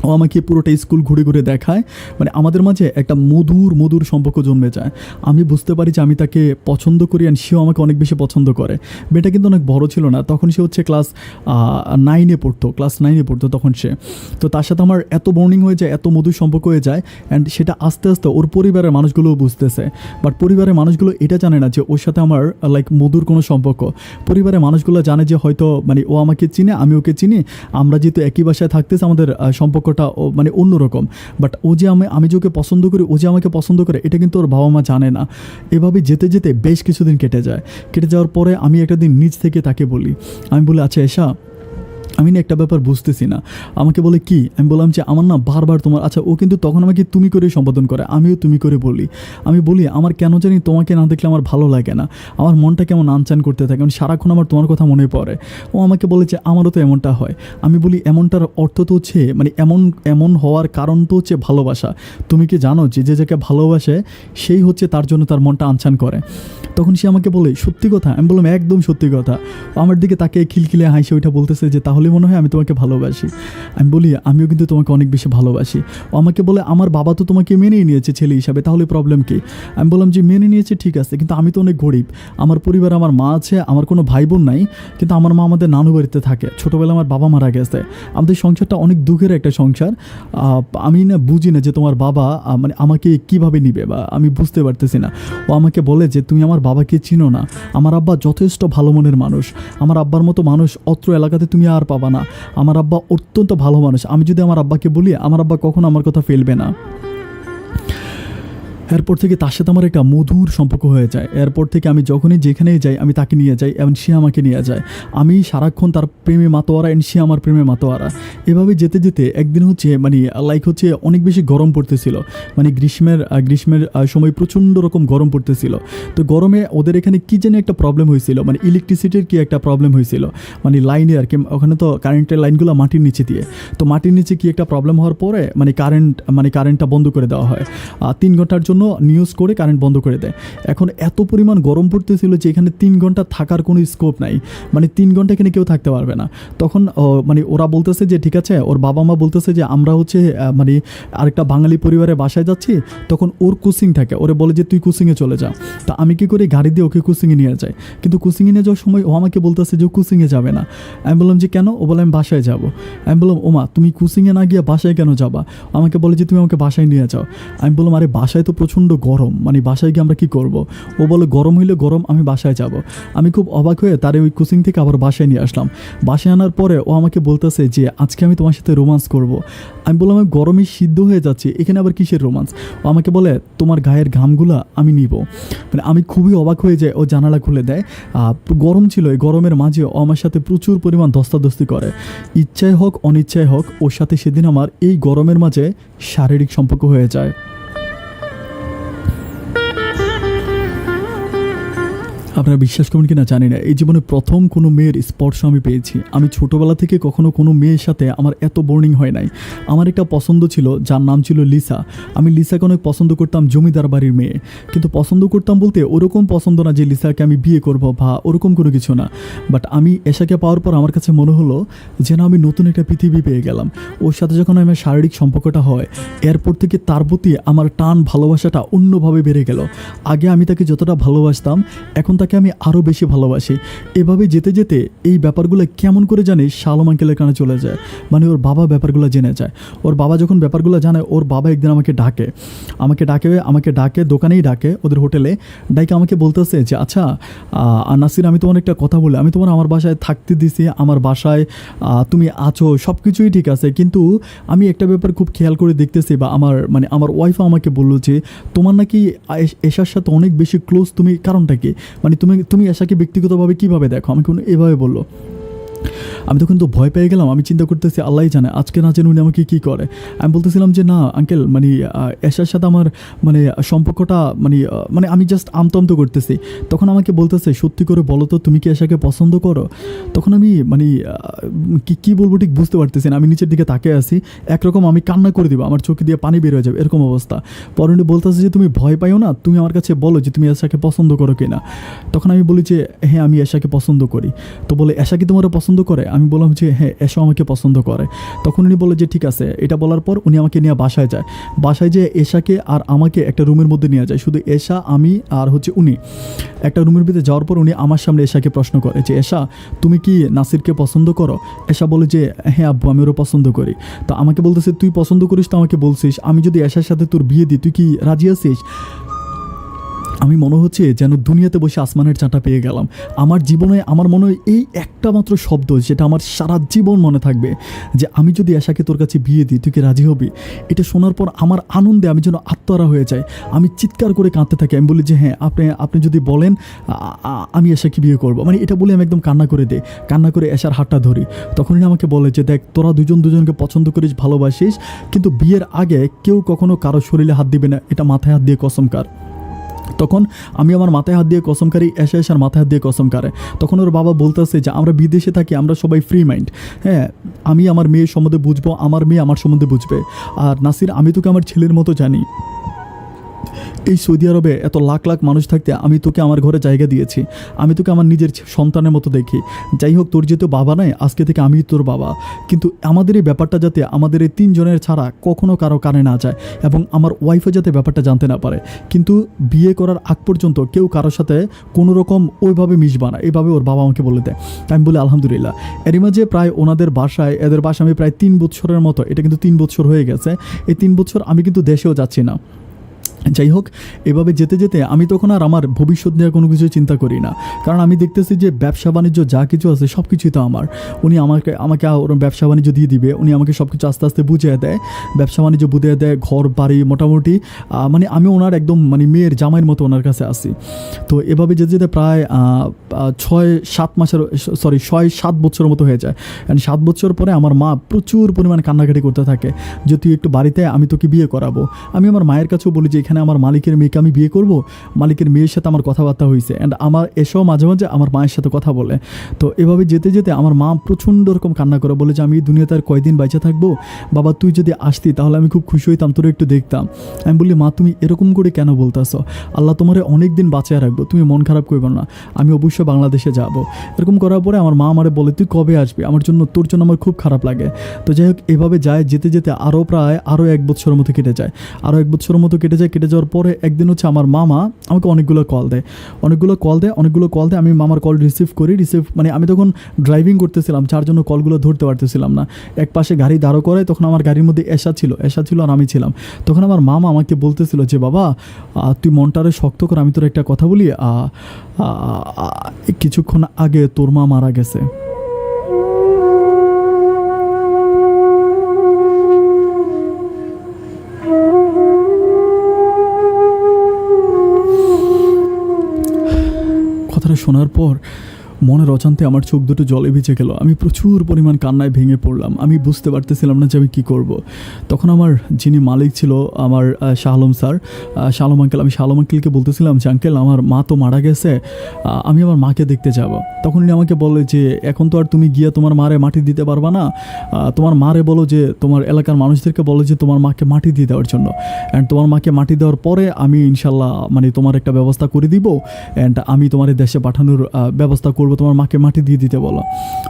ও আমাকে পুরোটা স্কুল ঘুরে ঘুরে দেখায়, মানে আমাদের মাঝে একটা মধুর মধুর সম্পর্ক জন্মে যায়। আমি বুঝতে পারি যে আমি তাকে পছন্দ করি অ্যান্ড সেও আমাকে অনেক বেশি পছন্দ করে। মেয়েটা কিন্তু অনেক বড় ছিল না, তখন সে হচ্ছে ক্লাস 9-এ পড়তো তখন সে। তো তার সাথে আমার এত বর্নিং হয়ে যায়, এত মধুর সম্পর্ক হয়ে যায়, অ্যান্ড সেটা আস্তে আস্তে ওর পরিবারের মানুষগুলোও বুঝতেছে। বাট পরিবারের মানুষগুলো এটা জানে না যে ওর সাথে আমার লাইক মধুর কোনো সম্পর্ক। পরিবারের মানুষগুলো জানে যে হয়তো মানে ও আমাকে চিনে, আমি ওকে চিনি, আমরা যেহেতু একই বাসায় থাকতেছে আমাদের সম্পর্কটা মানে অন্যরকম। বাট ও যে আমি যে ওকে পছন্দ করি, ও যে আমাকে পছন্দ করে, এটা কিন্তু ওর বাবা মা জানে না। এভাবে যেতে যেতে বেশ কিছুদিন কেটে যায়। কেটে যাওয়ার পরে আমি একটা দিন নিজ থেকে তাকে বলি, আমি বলি আচ্ছা এশা, আমি না একটা ব্যাপার বুঝতেছি না। আমাকে বলে কি? আমি বললাম যে আমার না বারবার তোমার, আচ্ছা ও কিন্তু তখন আমাকে তুমি করে সম্বোধন করে, আমিও তুমি করে বলি। আমি বলি আমার কেন জানি তোমাকে না দেখলে আমার ভালো লাগে না, আমার মনটা কেমন আনচান করতে থাকে, মানে সারাক্ষণ আমার তোমার কথা মনে পড়ে। ও আমাকে বলে যে আমারও তো এমনটা হয়। আমি বলি এমনটার অর্থ তো হচ্ছে মানে এমন হওয়ার কারণ তো হচ্ছে ভালোবাসা। তুমি কি জানো যে যে যাকে ভালোবাসে সেই হচ্ছে তার জন্য তার মনটা আনচান করে? তখন সে আমাকে বলে সত্যি কথা? আমি বললাম একদম সত্যি কথা। আমার দিকে তাকে খিলখিলে হাসি ওইটা বলতেছে যে তাহলে মনে হয় আমি তোমাকে ভালোবাসি। আমি বলি আমিও কিন্তু তোমাকে অনেক বেশি ভালোবাসি। ও আমাকে বলে আমার বাবা তো তোমাকে মেনেই নিয়েছে ছেলে হিসাবে, তাহলে প্রবলেম কি? আমি বললাম যে মেনে নিয়েছে ঠিক আছে, কিন্তু আমি তো অনেক গরিব। আমার পরিবারে আমার মা আছে, আমার কোনো ভাই বোন নাই, কিন্তু আমার মা আমাদের নানু বাড়িতে থাকে। ছোটোবেলায় আমার বাবা মারা গেছে। আমাদের সংসারটা অনেক দুঃখের একটা সংসার। আমি না বুঝি না যে তোমার বাবা মানে আমাকে কীভাবে নিবে, বা আমি বুঝতে পারতেছি না। ও আমাকে বলে যে তুমি আমার বাবাকে চিনো না, আমার আব্বা যথেষ্ট ভালো মনের মানুষ, আমার আব্বার মতো মানুষ অত্র এলাকাতে তুমি আর পাবা না। আমার আব্বা অত্যন্ত ভালো মানুষ, আমি যদি আমার আব্বাকে বলি আমার আব্বা কখনো আমার কথা ফেলবে না। এরপর থেকে তার সাথে আমার একটা মধুর সম্পর্ক হয়ে যায়। এরপর থেকে আমি যখনই যেখানেই যাই আমি তাকে নিয়ে যাই এবং সে আমাকে নিয়ে যায়। আমি সারাক্ষণ তার প্রেমে মাতোয়ারা অ্যান্ড সে আমার প্রেমে মাতোয়ারা। এভাবে যেতে যেতে একদিন হচ্ছে মানে লাইক হচ্ছে অনেক বেশি গরম পড়তেছিল, মানে গ্রীষ্মের সময় প্রচণ্ড রকম গরম পড়তেছিল। তো গরমে ওদের এখানে কী যেন একটা প্রবলেম হয়েছিল, মানে ইলেকট্রিসিটির কি একটা প্রবলেম হয়েছিল, মানে লাইনে আর কি। ওখানে তো কারেন্টের লাইনগুলো মাটির নিচে দিয়ে, তো মাটির নিচে কি একটা প্রবলেম হওয়ার পরে মানে কারেন্টটা বন্ধ করে দেওয়া হয়। 3 ঘন্টার জন্য নিউজ করে কারেন্ট বন্ধ করে দেয়। এখন এত পরিমাণ গরম পড়তেছিল যে এখানে 3 ঘন্টা থাকার কোনো স্কোপ নাই, মানে 3 ঘন্টা এখানে কেউ থাকতে পারবে না। তখন মানে ওরা বলতেছে যে ঠিক আছে, ওর বাবা মা বলতেছে যে আমরা হচ্ছে মানে আরেকটা বাঙালি পরিবারের বাসায় যাচ্ছি। তখন ওর কোচিং থাকে, ওরে বলে যে তুই কোচিংয়ে চলে যা। তা আমি কী করি, গাড়ি দিয়ে ওকে কোচিংয়ে নিয়ে যাই। কিন্তু কোচিংয়ে নিয়ে যাওয়ার সময় ও আমাকে বলতেছে যে কোচিংয়ে যাবে না। আমি বললাম যে কেন? ও বলে আমি বাসায় যাব। আমি বললাম ওমা তুমি কোচিংয়ে না গিয়ে বাসায় কেন যাবা? আমাকে বলে যে তুমি আমাকে বাসায় নিয়ে যাও। আমি বললাম আরে বাসায় তো প্রচণ্ড গরম, মানে বাসায় গিয়ে আমরা কী করব? ও বলে গরম হইলে গরম, আমি বাসায় যাব। আমি খুব অবাক হয়ে তার ওই কোচিং থেকে আবার বাসায় নিয়ে আসলাম। বাসায় আনার পরে ও আমাকে বলতেছে যে আজকে আমি তোমার সাথে রোমান্স করব। আমি বললাম আমি গরমে সিদ্ধ হয়ে যাচ্ছি, এখানে আবার কিসের রোমান্স? ও আমাকে বলে তোমার গায়ের ঘামগুলা আমি নিব। মানে আমি খুবই অবাক হয়ে যাই। ও জানালা খুলে দেয়, গরম ছিল, এই গরমের মাঝে ও আমার সাথে প্রচুর পরিমাণ ধস্তাধস্তি করে। ইচ্ছায় হোক অনিচ্ছায় হোক ওর সাথে সেদিন আমার এই গরমের মাঝে শারীরিক সম্পর্ক হয়ে যায়। আপনারা বিশ্বাস করবেন কি না জানি না, এই জীবনে প্রথম কোনো মেয়ের স্পর্শ আমি পেয়েছি। আমি ছোটোবেলা থেকে কখনো কোনো মেয়ের সাথে আমার এত বর্নিং হয় নাই। আমার একটা পছন্দ ছিল যার নাম ছিল লিসা। আমি লিসাকে অনেক পছন্দ করতাম, জমিদার বাড়ির মেয়ে। কিন্তু পছন্দ করতাম বলতে ওরকম পছন্দ না যে লিসাকে আমি বিয়ে করব বা ওরকম কোনো কিছু না। বাট আমি এশাকে পাওয়ার পর আমার কাছে মনে হলো যেন আমি নতুন একটা পৃথিবী পেয়ে গেলাম। ওর সাথে যখন আমার শারীরিক সম্পর্কটা হয়, এরপর থেকে তার প্রতি আমার টান ভালোবাসাটা অন্যভাবে বেড়ে গেল। আগে আমি তাকে যতটা ভালোবাসতাম, এখন তাকে আমি আরও বেশি ভালোবাসি। এভাবে যেতে যেতে এই ব্যাপারগুলো কেমন করে জানি শালম আঙ্কেলের কানে চলে যায়, মানে ওর বাবা ব্যাপারগুলো জেনে যায়। ওর বাবা যখন ব্যাপারগুলো জানে, ওর বাবা একদিন আমাকে ডাকে দোকানেই ডাকে, ওদের হোটেলে ডাইকে আমাকে বলতেছে যে আচ্ছা নাসির, আমি তোমার একটা কথা বলি, আমি তোমার আমার বাসায় থাকতে দিছি, আমার বাসায় তুমি আছো, সব কিছুই ঠিক আছে, কিন্তু আমি একটা ব্যাপার খুব খেয়াল করে দেখতেছি, বা আমার ওয়াইফও আমাকে বললো যে তোমার নাকি এশার সাথে অনেক বেশি ক্লোজ, তুমি কারণটা কি, মানে তুমি এশাকে ব্যক্তিগতভাবে কীভাবে দেখো? আমাকে এভাবে বললো। আমি তখন তো ভয় পেয়ে গেলাম। আমি চিন্তা করতেছি আল্লাহই জানে আজকে না জেনে উনি আমাকে কী করে। আমি বলতেছিলাম যে না আঙ্কেল, মানে এশার সাথে আমার মানে সম্পর্কটা মানে আমি জাস্ট আমতমতো করতেছি। তখন আমাকে বলতেছে সত্যি করে বলো তো তুমি কি এশাকে পছন্দ করো? তখন আমি কী বলবো ঠিক বুঝতে পারতেছি না। আমি নিচের দিকে তাকিয়ে আছি, একরকম আমি কান্না করে দিব, আমার চোখে দিয়ে পানি বের হয়ে যাবে, এরকম অবস্থা। পরে উনি বলতেছে যে তুমি ভয় পাইও না, তুমি আমার কাছে বলো যে তুমি এশাকে পছন্দ করো কিনা। তখন আমি বলি যে হ্যাঁ আমি এশাকে পছন্দ করি। তো বলে এশা কি তোমার পছন্দ করে? আমি বললাম যে হ্যাঁ এসা আমাকে পছন্দ করে। তখন উনি বলে যে ঠিক আছে। এটা বলার পর উনি আমাকে নিয়ে বাসায় যায়। বাসায় যেয়ে এশাকে আর আমাকে একটা রুমের মধ্যে নিয়ে যায়, শুধু এশা, আমি আর হচ্ছে উনি। একটা রুমের ভিতরে যাওয়ার পর উনি আমার সামনে এশাকে প্রশ্ন করে যে এশা তুমি কি নাসিরকে পছন্দ করো? এশা বলে যে হ্যাঁ আব্বু আমি ওরা পছন্দ করি। তো আমাকে বলতেছে তুই পছন্দ করিস তো আমাকে বলছিস, আমি যদি এশার সাথে তোর বিয়ে দিই তুই কি রাজি আছিস? আমি মনে হচ্ছে যেন দুনিয়াতে বসে আসমানের চাঁটা পেয়ে গেলাম। আমার জীবনে আমার মনে হয় এই একটা মাত্র শব্দ যেটা আমার সারা জীবন মনে থাকবে, যে আমি যদি এশাকে তোর কাছে বিয়ে দিই তুই কি রাজি হবি? এটা শোনার পর আমার আনন্দে আমি যেন আত্মহারা হয়ে যাই, আমি চিৎকার করে কাঁদতে থাকি। আমি বলি যে হ্যাঁ আপনি যদি বলেন আমি এশাকে বিয়ে করবো, মানে এটা বলে আমি একদম কান্না করে দিই, কান্না করে এশার হাতটা ধরি। তখনই আমাকে বলে যে দেখ তোরা দুজনকে পছন্দ করিস, ভালোবাসিস, কিন্তু বিয়ের আগে কেউ কখনো কারো শরীরে হাত দিবে না, এটা মাথায় হাত দিয়ে কসম কার। তখন আমি আমার মাথায় হাত দিয়ে কসম কারি, এশার মাথায় হাত দিয়ে কসম কারে। তখন ওর বাবা বলতেছে যে আমরা বিদেশে থাকি, আমরা সবাই ফ্রি মাইন্ড, হ্যাঁ আমি আমার মেয়ের সম্বন্ধে বুঝবো, আমার মেয়ে আমার সম্বন্ধে বুঝবে। আর নাসির আমি তোকে আমার ছেলের মতো জানি, এই সৌদি আরবে এত লাখ লাখ মানুষ থাকতে আমি তোকে আমার ঘরে জায়গা দিয়েছি, আমি তোকে আমার নিজের সন্তানের মতো দেখি। যাই হোক তোর যেহেতু বাবা নাই, আজকে থেকে আমি তোর বাবা, কিন্তু আমাদের এই ব্যাপারটা যাতে আমাদের এই তিনজনের ছাড়া কখনো কারো কানে না যায়, এবং আমার ওয়াইফও যাতে ব্যাপারটা জানতে না পারে, কিন্তু বিয়ে করার আগ পর্যন্ত কেউ কারোর সাথে কোনো রকম ওইভাবে মিশবা না, এইভাবে ওর বাবা আমাকে বলে দেয়। আমি বলি আলহামদুলিল্লাহ। এরই মাঝে প্রায় ওনাদের বাসায়, এদের বাসায় আমি প্রায় 3 বছরের মতো, এটা কিন্তু 3 বছর হয়ে গেছে, এই 3 বছর আমি কিন্তু দেশেও যাচ্ছি না। যাই হোক এভাবে যেতে যেতে আমি তখন আর আমার ভবিষ্যৎ নিয়ে কোনো কিছু চিন্তা করি না, কারণ আমি দেখতেছি যে ব্যবসা বাণিজ্য যা কিছু আছে সব কিছুই তো আমার। উনি আমাকে ওর ব্যবসা বাণিজ্য দিয়ে দিবে, উনি আমাকে সব কিছু আস্তে আস্তে বুঝিয়ে দেয়, ব্যবসা বাণিজ্য বুঝিয়ে দেয়, ঘর বাড়ি মোটামুটি, মানে আমি ওনার একদম মানে মেয়ের জামাইয়ের মতো ওনার কাছে আসি। তো এভাবে যেতে যেতে প্রায় 6-7 বছরের মতো হয়ে যায়। অ্যান্ড 7 বছর পরে আমার মা প্রচুর পরিমাণে কান্নাকাটি করতে থাকে যে তুই একটু বাড়িতে, আমি তোকে বিয়ে করাবো। আমি আমার মায়ের কাছেও বলি যে এখানে আমার মালিকের মেয়েকে আমি বিয়ে করব, মালিকের মেয়ের সাথে আমার কথাবার্তা হয়েছে, অ্যান্ড আমার এসেও মাঝে মাঝে আমার মায়ের সাথে কথা বলে। তো এভাবে যেতে যেতে আমার মা প্রচণ্ড রকম কান্না করে, বলে যে আমি দুনিয়াতে আর কয়দিন বেঁচে থাকবো, বাবা তুই যদি আসতি তাহলে আমি খুব খুশি হইতাম, তোর একটু দেখতাম। আমি বলি মা তুমি এরকম করে কেন বলতেছো, আল্লাহ তোমারে অনেক দিন বাঁচিয়ে রাখবো, তুমি মন খারাপ করবে না, আমি অবশ্যই বাংলাদেশে যাব। এরকম করার পরে আমার মা আমারে বলে তুই কবে আসবি, তোর জন্য আমার খুব খারাপ লাগে। তো যাই হোক এভাবে যায়, যেতে যেতে আরও 1 বছরের মতো কেটে যায়, আরও 1 বছরের মতো কেটে যাওয়ার পরে একদিন হচ্ছে আমার মামা আমাকে অনেকগুলো কল দেয়, আমি মামার কল রিসিভ মানে আমি তখন ড্রাইভিং করতেছিলাম, যার জন্য কলগুলো ধরতে পারতেছিলাম না। এক পাশে গাড়ি দাঁড়ো করে, তখন আমার গাড়ির মধ্যে এশা ছিল আর আমি ছিলাম। তখন আমার মামা আমাকে বলতেছিল যে বাবা তুই মনটারে শক্ত কর, আমি তোর একটা কথা বলি, কিছুক্ষণ আগে তোর মা মারা গেছে। কথাটা শোনার পর মনের অজান্তে আমার চোখ দুটো জলে ভিজে গেল, আমি প্রচুর পরিমাণ কান্নায় ভেঙে পড়লাম, আমি বুঝতে পারতেছিলাম না যে আমি কী করব। তখন আমার যিনি মালিক ছিল আমার শাহ আলম স্যার, আমি শাহ আলম আঙ্কেলকে বলতেছিলাম যে আঙ্কেল আমার মা তো মারা গেছে, আমি আমার মাকে দেখতে যাব। তখন উনি আমাকে বলে যে এখন তো আর তুমি গিয়ে তোমার মারে মাটি দিতে পারবা না, তোমার মারে বলো যে তোমার এলাকার মানুষদেরকে বলো যে তোমার মাকে মাটি দিয়ে দেওয়ার জন্য, অ্যান্ড তোমার মাকে মাটি দেওয়ার পরে আমি ইনশাল্লাহ মানে তোমার একটা ব্যবস্থা করে দিব, অ্যান্ড আমি তোমার দেশে পাঠানোর ব্যবস্থা করব, তোমার মাকে মাটি দিয়ে দিতে বলো।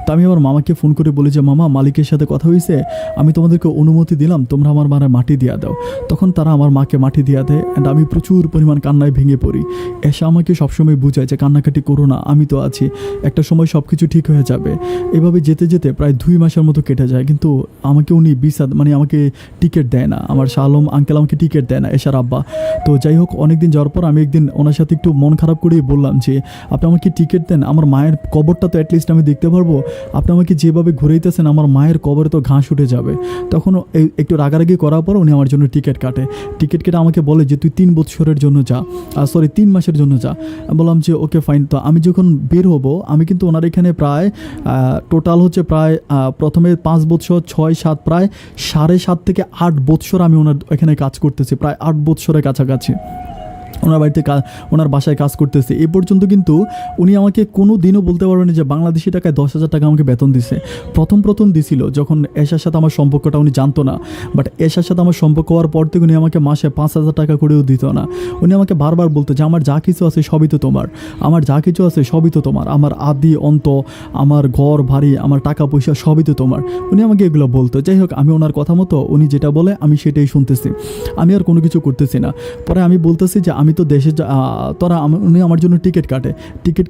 তো আমি আমার মামাকে ফোন করে বলি যে মামা মালিকের সাথে কথা হয়েছে, আমি তোমাদেরকে অনুমতি দিলাম, তোমরা আমার মারে মাটি দিয়ে দাও। তখন তারা আমার মাকে মাটি দিয়ে দেয়, অ্যান্ড আমি প্রচুর পরিমাণ কান্নায় ভেঙে পড়ি। এসে আমাকে সবসময় বুঝায় যে কান্নাকাটি করো না, আমি তো আছি, একটা সময় সব কিছু ঠিক হয়ে যাবে। এভাবে যেতে যেতে প্রায় 2 মাসের মতো কেটে যায়, কিন্তু আমাকে উনি মানে আমাকে টিকিট দেয় না, আমার শাহ আলম আঙ্কেল আমাকে টিকিট দেয় না, এশার আব্বা। তো যাই হোক অনেকদিন যাওয়ার পর আমি একদিন ওনার সাথে একটু মন খারাপ করেই বললাম যে আপনি আমাকে টিকিট দেন, আমার মায়ের কবরটা তো অ্যাটলিস্ট আমি দেখতে পারবো, আপনি আমাকে যেভাবে ঘুরাইতেছেন আমার মায়ের কবরে তো ঘাস উঠে যাবে। তখন একটু রাগারাগি করার পর উনি আমার জন্য টিকিট কেটে আমাকে বলে যে তুই 3 বছরের জন্য যা, 3 মাসের জন্য যা। বললাম যে ওকে ফাইন। তো আমি যখন বের হব, আমি কিন্তু ওনার এখানে প্রায় টোটাল হচ্ছে প্রায় প্রথমে 5 বছর 6-7 প্রায় 7.5 থেকে 8 বছর আমি ওনার এখানে কাজ করতেছি, প্রায় 8 বছরের কাছাকাছি। ওনার বাড়িতে ওনার বাসায় কাজ করতেছে। এ পর্যন্ত কিন্তু উনি আমাকে কোনো দিনও বলতে পারবেন যে বাংলাদেশি টাকায় 10,000 টাকা আমাকে বেতন দিছে। প্রথম দিছিল যখন এশার সাথে আমার সম্পর্কটা উনি জানতো না, বাট এশার সাথে আমার সম্পর্ক হওয়ার পর থেকে উনি আমাকে মাসে 5,000 টাকা করেও দিত না। উনি আমাকে বারবার বলতো যে আমার যা কিছু আছে সবই তো তোমার, আমার যা কিছু আছে সবই তো তোমার, আমার আদি অন্ত, আমার ঘর বাড়ি, আমার টাকা পয়সা সবই তো তোমার। উনি আমাকে এগুলো বলতো। যাই হোক, আমি ওনার কথা মতো উনি যেটা বলে আমি সেটাই শুনতেছি, আমি আর কোনো কিছু করতেছি না। পরে আমি বলতেছি যে আমি তো দেশে উনি আমার জন্য টিকিট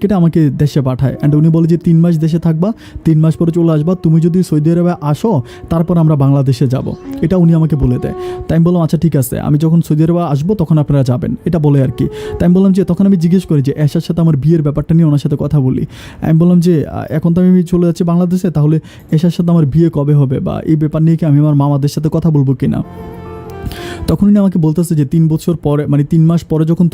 কেটে আমাকে দেশে পাঠায়। অ্যান্ড উনি বলে যে 3 মাস দেশে থাকবা, 3 মাস পরে চলে আসবা, তুমি যদি সৌদি আরবে আসো তারপর আমরা বাংলাদেশে যাব, এটা উনি আমাকে বলে দেয়। তাই আমি বললাম আচ্ছা ঠিক আছে, আমি যখন সৌদি আরবে আসবো তখন আপনারা যাবেন, এটা বলে আর কি। তাই আমি বললাম যে তখন আমি জিজ্ঞেস করি যে এশার সাথে আমার বিয়ের ব্যাপারটা নিয়ে ওনার সাথে কথা বলি। আমি বললাম যে এখন তো আমি চলে যাচ্ছি বাংলাদেশে, তাহলে এশার সাথে আমার বিয়ে কবে হবে, বা এই ব্যাপার নিয়ে কি আমি আমার মামাদের সাথে কথা বলবো কিনা। তখন উনি আমাকে বলতেছে যে 3 বছর পরে, মানে 3 মাস পরে যখন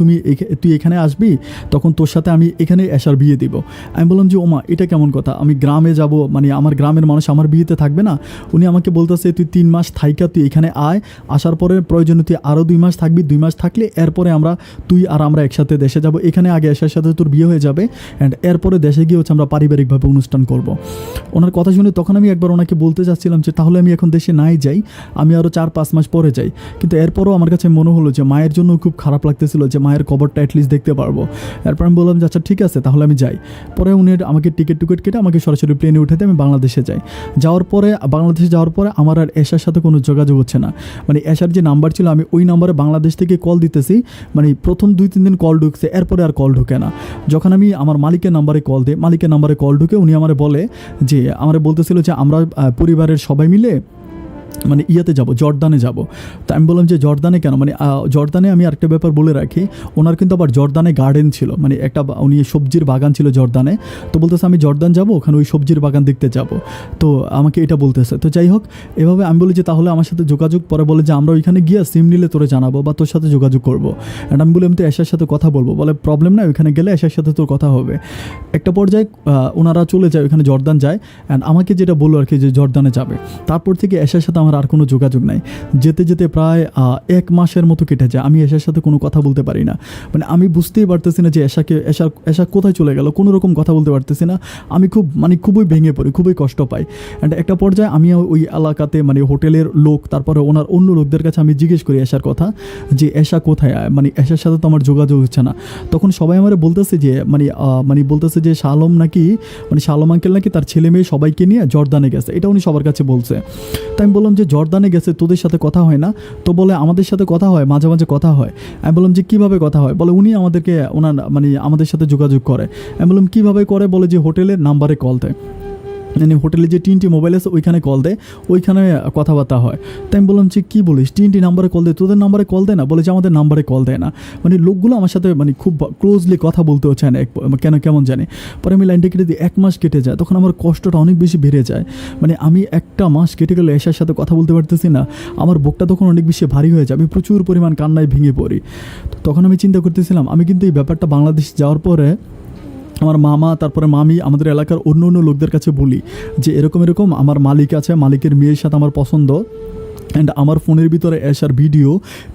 তুই এখানে আসবি তখন তোর সাথে আমি এখানে এশার বিয়ে দিব। আমি বললাম যে ওমা এটা কেমন কথা, আমি গ্রামে যাব, মানে আমার গ্রামের মানুষ আমার বিয়েতে থাকবে না। উনি আমাকে বলতেছে তুই 3 মাস থাইকা তুই এখানে আয়, আসার পরে প্রয়োজনে তুই আরও 2 মাস থাকবি, 2 মাস থাকলে এরপরে তুই আর আমরা একসাথে দেশে যাব, এখানে আগে এশার সাথে তোর বিয়ে হয়ে যাবে, অ্যান্ড এরপরে দেশে গিয়ে আমরা পারিবারিকভাবে অনুষ্ঠান করব। ওনার কথা শুনে তখন আমি একবার ওনাকে বলতে চাচ্ছিলাম যে তাহলে আমি এখন দেশে নাই যাই, আমি আরও 4-5 মাস পরে যাই। কিন্তু এরপরও আমার কাছে মনে হলো যে মায়ের জন্য খুব খারাপ লাগতেছিল যে মায়ের কবরটা অ্যাটলিস্ট দেখতে পারবো। এরপর আমি বললাম যে আচ্ছা ঠিক আছে তাহলে আমি যাই। পরে উনি আমাকে টিকিট কেটে আমাকে সরাসরি প্লেনে উঠাতে আমি বাংলাদেশে যাই। বাংলাদেশে যাওয়ার পরে আমার আর এশার সাথে কোনো যোগাযোগ হচ্ছে না। মানে এশার যে নাম্বার ছিল আমি ওই নাম্বারে বাংলাদেশ থেকে কল দিতেছি, মানে প্রথম 2-3 দিন কল ঢুকছে, এরপরে আর কল ঢুকে না। যখন আমি আমার মালিকের নাম্বারে কল ঢুকে উনি আমারে বলতেছিল যে আমরা পরিবারের সবাই মিলে মানে ইয়েতে যাব, জর্দানে যাব। তো আমি বললাম যে জর্দানে কেন, মানে জর্দানে আমি আরেকটা ব্যাপার বলে রাখি, ওনার কিন্তু আবার জর্দানে গার্ডেন ছিল, মানে উনি সবজির বাগান ছিল জর্দানে। তো বলতেছে আমি জর্দান যাব, ওখানে ওই সবজির বাগান দেখতে যাব, তো আমাকে এটা বলতেছে। তো যাই হোক, এভাবে আমি বলি যে তাহলে আমার সাথে যোগাযোগ, পরে বলে যে আমরা ওইখানে গিয়ে সিম নিলে তোরে জানাবো বা তোর সাথে যোগাযোগ করবো। অ্যান্ড আমি বলি আমি তো এশার সাথে কথা বলবো, বলে প্রবলেম নাই, ওইখানে গেলে এশার সাথে তোর কথা হবে। একটা পর্যায়ে ওনারা চলে যায়, ওইখানে জর্দান যায়, অ্যান্ড আমাকে যেটা বললো আর কি যে জর্দানে যাবে। তারপর থেকে এশার সাথে আমার আর কোনো যোগাযোগ নাই। যেতে প্রায় 1 মাসের মতো কেটে যায়, আমি এশার সাথে কোনো কথা বলতে পারি না। মানে আমি বুঝতেই পারতেছি না যে এশা কোথায় চলে গেল, কোনো রকম কথা বলতে পারতেছি না। আমি খুবই ভেঙে পড়ি, খুবই কষ্ট পাই। অ্যান্ড একটা পর্যায়ে আমি ওই এলাকাতে মানে হোটেলের লোক, তারপরে ওনার অন্য লোকদের কাছে আমি জিজ্ঞেস করি এশার কথা, যে এশা কোথায়, মানে এশার সাথে তো আমার যোগাযোগ হচ্ছে না। তখন সবাই আমার বলতেছে যে বলতেছে যে শালম আঙ্কেল নাকি তার ছেলে মেয়ে সবাইকে নিয়ে জর্দানে গেছে, এটা উনি সবার কাছে বলছে। তাই আমি বললাম যে জর্দানে গেছে, তোদের সাথে কথা হয় না? তো বলে আমাদের সাথে কথা হয়, মাঝে মাঝে কথা হয়। আমি বললাম যে কীভাবে কথা হয়? বলে উনি আমাদের সাথে যোগাযোগ করে। আমি বললাম কীভাবে করে? বলে যে হোটেলের নাম্বারে কল দেয়, মানে হোটেলে যে 3টি মোবাইল আছে ওইখানে কল দেয়, ওইখানে কথাবার্তা হয়। তাই আমি বললাম যে কী বলিস, 3টি নাম্বারে কল দেয়, তোদের নাম্বারে কল দেয় না? বলে যে আমাদের নাম্বারে কল দেয় না। মানে লোকগুলো আমার সাথে খুব ক্লোজলি কথা বলতেও চায় না, কেমন জানি। পরে আমি লাইনটা কেটে দিই, 1 মাস কেটে যায়, তখন আমার কষ্টটা অনেক বেশি বেড়ে যায়। মানে আমি 1টা মাস কেটে গেলে এশার সাথে কথা বলতে পারতেছি না, আমার বুকটা তখন অনেক বেশি ভারী হয়ে যায়, আমি প্রচুর পরিমাণ কান্নায় ভেঙে পড়ি। তখন আমি চিন্তা করতেছিলাম, আমি কিন্তু এই ব্যাপারটা বাংলাদেশ যাওয়ার পরে আমার মামা, তারপরে মামি, আমাদের এলাকার অন্য লোকদের কাছে বলি যে এরকম আমার মালিক আছে, মালিকের মেয়ের সাথে আমার পছন্দ। অ্যান্ড আমার ফোনের ভিতরে এশার ভিডিও,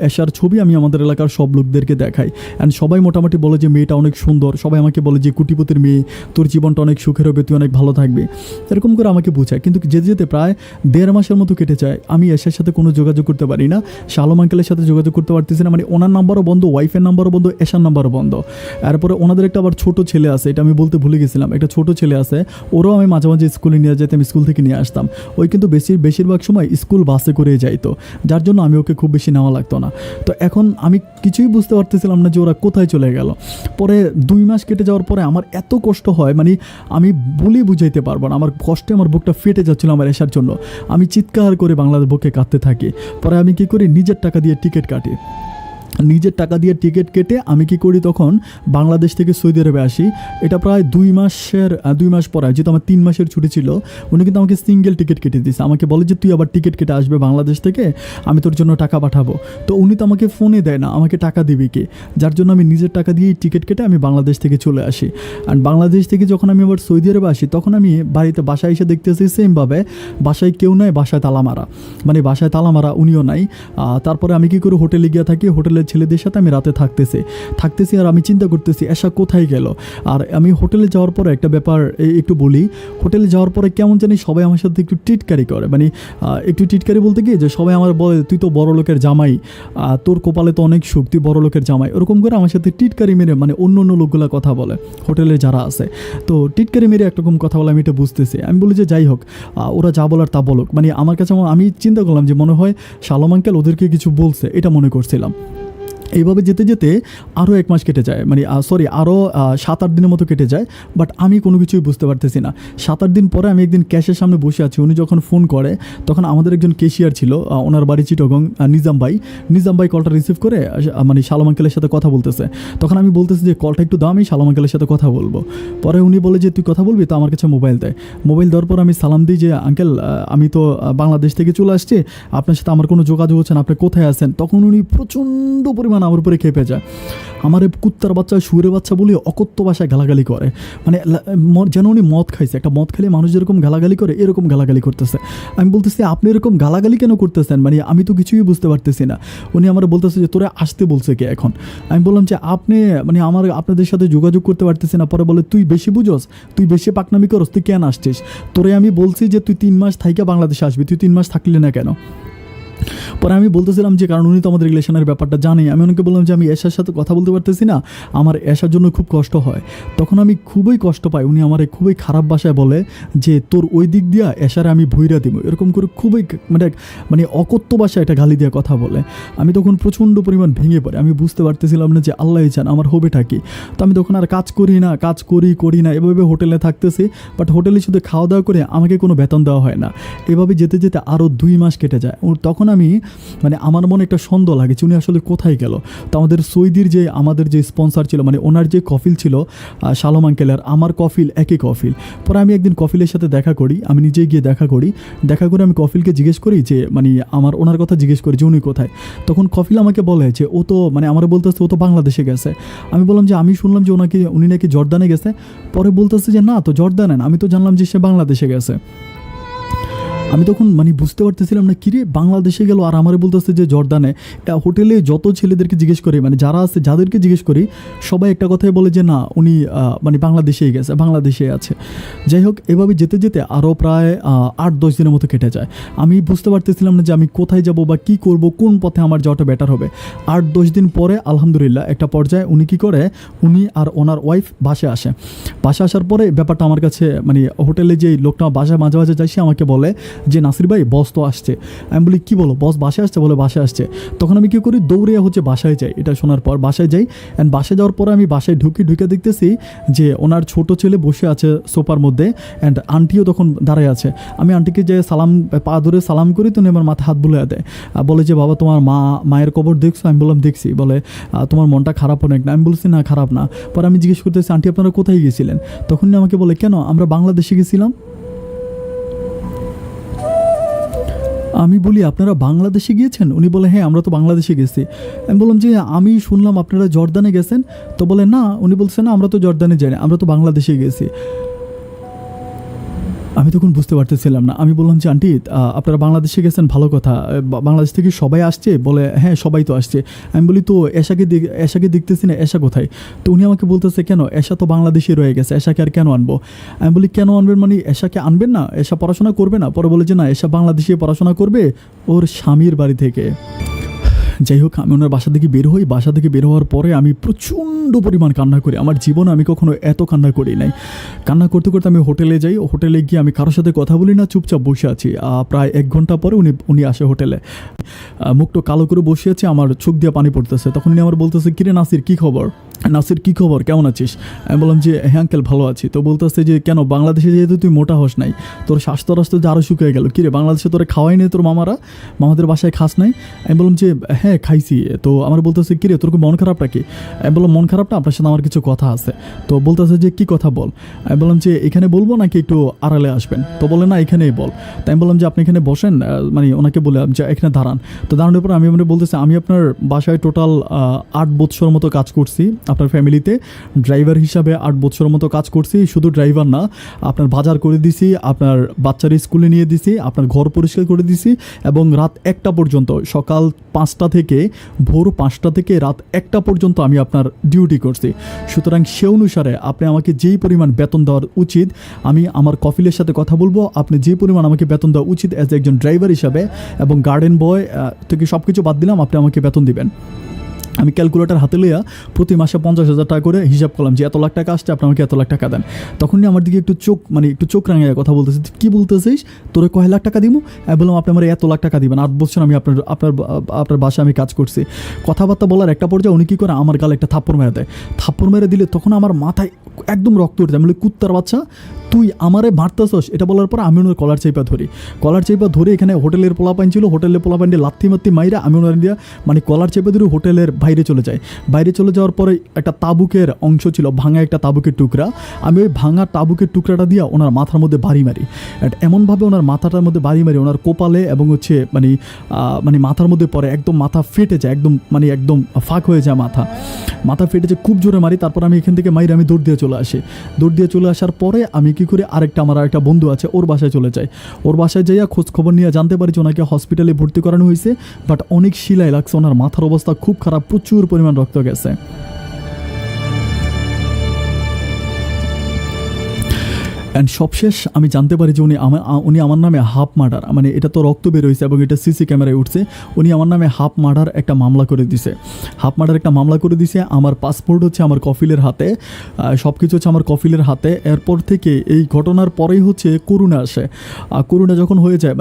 এশার ছবি আমি আমাদের এলাকার সব লোকদেরকে দেখাই। অ্যান্ড সবাই মোটামুটি বলে যে মেয়েটা অনেক সুন্দর, সবাই আমাকে বলে যে কোটিপতির মেয়ে, তোর জীবনটা অনেক সুখের হবে, তুই অনেক ভালো থাকবি, এরকম করে আমাকে বোঝায়। কিন্তু যেতে প্রায় 1.5 মাসের মতো কেটে যায়, আমি এশার সাথে কোনো যোগাযোগ করতে পারি না, শালম আঙ্কেলের সাথে যোগাযোগ করতে পারতেছি না। মানে ওনার নাম্বারও বন্ধ, ওয়াইফের নাম্বারও বন্ধ, এশার নাম্বারও বন্ধ। এরপরে ওনাদের একটা আবার ছোটো ছেলে আছে, এটা আমি বলতে ভুলে গেছিলাম, একটা ছোটো ছেলে আছে, ওরাও আমি মাঝে মাঝে স্কুলে নিয়ে যেতাম, স্কুল থেকে নিয়ে আসতাম। ওই কিন্তু বেশিরভাগ সময় স্কুল বাসে করে যাইতো, যার জন্য আমি ওকে খুব বেশি নেওয়া লাগতো না। তো এখন আমি কিছুই বুঝতে পারতেছিলাম না যে ওরা কোথায় চলে গেল। পরে 2 মাস কেটে যাওয়ার পরে আমার এত কষ্ট হয়, মানে আমি বলে বুঝাইতে পারবো না, আমার কষ্টে আমার বুকটা ফেটে যাচ্ছিলো আমার এশার জন্য। আমি চিৎকার করে বাংলাদেশ বুকে কাঁদতে থাকি। পরে আমি কী করি, নিজের টাকা দিয়ে টিকিট কাটি, নিজের টাকা দিয়ে টিকিট কেটে আমি কি করি, তখন বাংলাদেশ থেকে সৌদি আরবে আসি। এটা প্রায় 2 মাস পরে, যেহেতু আমার 3 মাসের ছুটি ছিল, উনি কিন্তু আমাকে সিঙ্গেল টিকিট কেটে দিয়েছে। আমাকে বলে যে তুই আবার টিকিট কেটে আসবে বাংলাদেশ থেকে, আমি তোর জন্য টাকা পাঠাবো। তো উনি তো আমাকে ফোনে দেয় না, আমাকে টাকা দিবে কি, যার জন্য আমি নিজের টাকা দিয়েই টিকিট কেটে আমি বাংলাদেশ থেকে চলে আসি। আর বাংলাদেশ থেকে যখন আমি আবার সৌদি আরবে আসি, তখন আমি বাসায় এসে দেখতেছি সেমভাবে বাসায় কেউ নাই, বাসায় তালা মারা, উনিও নাই। তারপরে আমি কি করি, হোটেলে গিয়ে থাকি, হোটেলে হোটেলের ছেলেদের সাথে আমি রাতে থাকতেছি আর আমি চিন্তা করতেছি এশা কোথায় গেল। আর আমি হোটেলে যাওয়ার পরে একটা ব্যাপার একটু বলি, হোটেলে যাওয়ার পরে কেমন জানি সবাই আমার সাথে একটু টিটকারি করে, মানে একটু টিটকারি বলতে কি যে সবাই আমার বলে তুই তো বড় লোকের জামাই, তোর কপালে তো অনেক সুখ, তুই বড় লোকের জামাই, ওরকম করে আমার সাথে টিটকারি মেরে মানে অন্য লোকগুলো কথা বলে হোটেলে যারা আছে। তো টিটকারি মেরে একরকম কথা বলে আমি এটা বুঝতেছি। আমি বলি যে যাই হোক, ওরা যা বলার তা বলুক, মানে আমার কাছে আমি চিন্তা করলাম যে মনে হয় শালম আঙ্কেল ওদেরকে কিছু বলছে, এটা মনে করছিলাম। এইভাবে যেতে যেতে আরও 1 মাস কেটে যায়, মানে আরও 7-8 দিনের মতো কেটে যায়, বাট আমি কোনো কিছুই বুঝতে পারতেছি না। 7-8 দিন পরে আমি একদিন ক্যাশের সামনে বসে আছি, উনি যখন ফোন করে তখন আমাদের একজন ক্যাশিয়ার ছিল, ওনার বাড়ি চিটাগং, নিজাম ভাই কলটা রিসিভ করে মানে শালম আঙ্কেলের সাথে কথা বলতেছে। তখন আমি বলতেছি যে কলটা একটু দাও, আমি শালম আঙ্কেলের সাথে কথা বলবো। পরে উনি বলে যে তুই কথা বলবি, তো আমার কাছে মোবাইল দেয়। মোবাইল দেওয়ার পর আমি সালাম দিই যে আঙ্কেল আমি তো বাংলাদেশ থেকে চলে আসছি, আপনার সাথে আমার কোনো যোগাযোগ হচ্ছে না, আপনি কোথায় আছেন। তখন উনি প্রচণ্ড পরিমাণ আমার উপরে খেপে যায়, আমার কুত্তার বাচ্চা শুয়োরের বাচ্চা বলে অকথ্য ভাষায় গালাগালি করে, মানে যেন উনি মদ খাইছে, একটা মদ খেলে মানুষ যেরকম গালাগালি করে এরকম গালাগালি করতেছে। আমি বলতেছি আপনি এরকম গালাগালি কেন করতেছেন, মানে আমি তো কিছুই বুঝতে পারতেছি না। উনি আমার বলতেছে যে তোরে আসতে বলছে কে এখন। আমি বললাম যে আপনি মানে আপনাদের সাথে যোগাযোগ করতে পারতেছি না। পরে বলে তুই বেশি বুঝোস, তুই বেশি পাকনামি করস, তুই কেন আসছিস, তোরে আমি বলছি যে তুই 3 মাস থাইকা বাংলাদেশে আসবি, তুই 3 মাস থাকলি না কেন। পরে আমি বলতেছিলাম যে কারণ উনি তো আমাদের রিলেশনের ব্যাপারটা জানে। আমি ওনাকে বললাম যে আমি এশার সাথে কথা বলতে পারতেছি না, আমার এশার জন্য খুব কষ্ট হয়। তখন আমি খুবই কষ্ট পাই, উনি আমার খুবই খারাপ ভাষায় বলে যে তোর ওই দিক দিয়া এশারে আমি ভুইরা দিব, এরকম করে খুবই মানে অকথ্য ভাষায় একটা গালি দিয়ে কথা বলে। আমি তখন প্রচণ্ড পরিমাণ ভেঙে পড়ে, আমি বুঝতে পারতেছিলাম না যে আল্লাহ চান আমার হবেটা কি। তো আমি তখন আর কাজ করি না এভাবে হোটেলে থাকতেছি, বাট হোটেলে শুধু খাওয়া দাওয়া করে আমাকে কোনো বেতন দেওয়া হয় না। এভাবে যেতে যেতে আরও 2 মাস কেটে যায়। তখন আমি মানে আমার মনে একটা সন্দেহ লাগে যে উনি আসলে কোথায় গেল। তো আমাদের যে স্পন্সর ছিল, মানে ওনার যে কফিল ছিল শালম আঙ্কেলের, আমার কফিল একই কফিল। পরে আমি একদিন কফিলের সাথে দেখা করি, আমি নিজেই গিয়ে দেখা করে আমি কফিলকে জিজ্ঞেস করি যে মানে ওনার কথা জিজ্ঞেস করি যে উনি কোথায়। তখন কফিল আমাকে বলে যে ও তো মানে আমার বলতেছে ও তো বাংলাদেশে গেছে। আমি বললাম যে আমি শুনলাম যে উনি নাকি জর্দানে গেছে। পরে বলতেছে যে না তো জর্দানে না, আমি তো জানলাম যে সে বাংলাদেশে গেছে। আমি তখন মানে বুঝতে পারতেছিলাম না কিরে বাংলাদেশে গেল আর আমারে বলতেছে যে জর্দানে। হোটেলে যত ছেলেদেরকে জিজ্ঞেস করি, মানে যারা আছে যাদেরকে জিজ্ঞেস করি সবাই একটা কথাই বলে যে না উনি মানে বাংলাদেশেই গেছে, বাংলাদেশে আছে। যাই হোক, এভাবে যেতে যেতে আরও প্রায় 8-10 দিনের মতো কেটে যায়। আমি বুঝতে পারতেছিলাম না যে আমি কোথায় যাব বা কী করব, কোন পথে আমার যাওয়াটা বেটার হবে। 8-10 দিন পরে আলহামদুলিল্লাহ একটা পর্যায়ে উনি কী করে, উনি আর ওনার ওয়াইফ বাসায় আসার পরে ব্যাপারটা আমার কাছে মানে হোটেলে যে লোকটা বাসায় মাঝে মাঝে যায় সে আমাকে বলে যে নাসির ভাই বস তো আসছে। আমি বলি কী বলো, বস বাসায় আসছে? বলে বাসায় আসছে। তখন আমি কী করি, দৌড়ে বাসায় যাই। এটা শোনার পর বাসায় যাই, অ্যান্ড বাসায় যাওয়ার পরে আমি বাসায় ঢুকে দেখতেছি যে ওনার ছোট ছেলে বসে আছে সোফার মধ্যে, অ্যান্ড আন্টিও তখন দাঁড়ায় আছে। আমি আন্টিকে যে পা ধরে সালাম করি, তো আমার মাথা হাত বুলিয়ে দেয়, বলে যে বাবা তোমার মায়ের কবর দেখছো? আমি বললাম দেখছি। বলে তোমার মনটা খারাপ অনেক না? আমি বলছি না খারাপ না। পরে আমি জিজ্ঞেস করতেছি আন্টি আপনারা কোথায় গিয়েছিলেন? তখন আমাকে বলে কেন আমরা বাংলাদেশে গেছিলাম। আমি বলি আপনারা বাংলাদেশে গিয়েছেন? উনি বলে হ্যাঁ আমরা তো বাংলাদেশে গেছি। আমি বললাম যে আমি শুনলাম আপনারা জর্দানে গেছেন। তো বলে না, উনি বলছে না আমরা তো জর্দানে যাই না, আমরা তো বাংলাদেশে গেছি। আমি তখন বুঝতে পারতেছিলাম না। আমি বললাম যে আন্টি আপনারা বাংলাদেশে গেছেন, ভালো কথা, বাংলাদেশ থেকে সবাই আসছে? বলে হ্যাঁ সবাই তো আসছে। আমি বলি তো এশাকে দেখতেছি না, এশা কোথায়? তো উনি আমাকে বলতেছে কেন, এশা তো বাংলাদেশে রয়ে গেছে, এশাকে আর কেন আনবো? আমি বলি কেন আনবেন, মানে এশাকে আনবেন না? এশা পড়াশোনা করবে না? পরে বলে যে না এশা বাংলাদেশে পড়াশোনা করবে ওর স্বামীর বাড়ি থেকে। যাই হোক, আমি ওনার বাসা থেকে বের হই। বাসা থেকে বের হওয়ার পরে আমি প্রচণ্ড পরিমাণ কান্না করি। আমার জীবনে আমি কখনো এত কান্না করি নাই। কান্না করতে করতে আমি হোটেলে যাই। হোটেলে গিয়ে আমি কারোর সাথে কথা বলি না, চুপচাপ বসে আছি। প্রায় 1 ঘন্টা পরে উনি আসে হোটেলে। মুখটা কালো করে বসে আছে, আমার চোখ দিয়ে পানি পড়তেছে। তখন উনি আমার বলতেছে কিরে নাসির কী খবর, কেমন আছিস? আমি বললাম যে হ্যাঁ আঙ্কেল ভালো আছি। তো বলতেছে যে কেন বাংলাদেশে যেহেতু তুই মোটা হস নাই, তোর স্বাস্থ্য যে আরও শুকিয়ে গেল, কিরে বাংলাদেশে তোরা খাওয়াই নেই, তোর মামাদের বাসায় খাস নাই? আমি বললাম যে হ্যাঁ খাইছি। তো আমার বলতেছে কিরে তোর মন খারাপটা কি? আমি বললাম মন খারাপটা আপনার সাথে আমার কিছু কথা আছে। তো বলতেছে যে কী কথা বল? আমি বললাম যে এখানে বলবো নাকি একটু আড়ালে আসবেন? তো বলে না এখানেই বল। তাই আমি বললাম যে আপনি এখানে বসেন, মানে ওনাকে বলে যে এখানে দাঁড়ান। তো দাঁড়ানোর পর আমি বলতেছি আমি আপনার বাসায় টোটাল 8 বছর মতো কাজ করছি, আপনার ফ্যামিলিতে ড্রাইভার হিসাবে 8 বছরের মতো কাজ করছি। শুধু ড্রাইভার না, আপনার বাজার করে দিছি, আপনার বাচ্চার স্কুলে নিয়ে দিছি, আপনার ঘর পরিষ্কার করে দিছি, এবং রাত 1টা পর্যন্ত, সকাল 5টা থেকে ভোর 5টা থেকে রাত 1টা পর্যন্ত আমি আপনার ডিউটি করছি। সুতরাং সে অনুসারে আপনি আমাকে যেই পরিমাণ বেতন দেওয়ার উচিত, আমি আমার কফিলের সাথে কথা বলবো, আপনি যে পরিমাণ আমাকে বেতন দেওয়া উচিত অ্যাজ একজন ড্রাইভার হিসাবে এবং গার্ডেন বয় থেকে সব কিছু বাদ দিলাম, আপনি আমাকে বেতন দিবেন। আমি ক্যালকুলেটার হাতে লইয়া প্রতি মাসে 50,000 টাকা করে হিসাব করলাম যে এত লাখ টাকা আসছে, আপনি আমাকে এত লাখ টাকা দেন। তখনই আমার দিকে একটু চোখ রাঙাইয়া কথা বলতেছে, কী বলতেছিস, তোরে কয় লাখ টাকা দিব? আমি বললাম আপনি আমার এত লাখ টাকা দিবেন, 8 বছর আমি আপনার বাসায় আমি কাজ করছি। কথাবার্তা বলার একটা পর্যায়ে উনি কী করে আমার গালে একটা থাপ্পড় মেরে দেয়। থাপ্পড় মেরে দিলে তখন আমার মাথায় একদম রক্ত উঠে যায়। আমি বলি, কুত্তার বাচ্চা, তুই আমারে মারতেছস? এটা বলার পর আমি ওনার কলার চাইপা ধরে এখানে হোটেলের পোলাপাইন ছিল, হোটেলের পোলাপাইন দিয়ে লাথি মাইরা আমি ওনার দিয়া কলার চেপে ধরে হোটেলের বাইরে চলে যাওয়ার পরে একটা তাবুকের অংশ ছিল, ভাঙা একটা তাবুকের টুকরা, আমি ওই ভাঙা তাবুকের টুকরাটা দিয়া ওনার মাথার মধ্যে বাড়ি মারি। এমনভাবে ওনার মাথাটার মধ্যে বাড়ি মারি, ওনার কোপালে এবং মাথার মধ্যে পরে একদম মাথা ফেটে যায়, একদম ফাঁক হয়ে যায়, মাথা ফেটে যায়, খুব জোরে মারি। তারপর আমি এখান থেকে মাইরে আমি দৌড় দিয়ে চলে আসার পরে আমি কি করে আমার আরেকটা বন্ধু আছে, ওর বাসায় চলে যাই। ওর বাসায় যাইয়া খোঁজ খবর নিয়ে জানতে পারি যে ওনাকে হসপিটালে ভর্তি করানো হয়েছে, বাট অনেক শিলাই লাগছে, ওনার মাথার অবস্থা খুব খারাপ, প্রচুর পরিমাণ রক্ত গেছে। অ্যান্ড সবশেষ আমি জানতে পারি যে উনি আমার নামে হাফ মার্ডার, এটা তো রক্ত বের হয়েছে এবং এটা সিসি ক্যামেরায় উঠছে, উনি আমার নামে হাফ মার্ডার একটা মামলা করে দিছে। আমার পাসপোর্ট হচ্ছে আমার কফিলের হাতে, সব কিছু হচ্ছে আমার কফিলের হাতে। এরপর থেকে এই ঘটনার পরেই হচ্ছে করোনা আসে। করোনা যখন হয়ে যায়,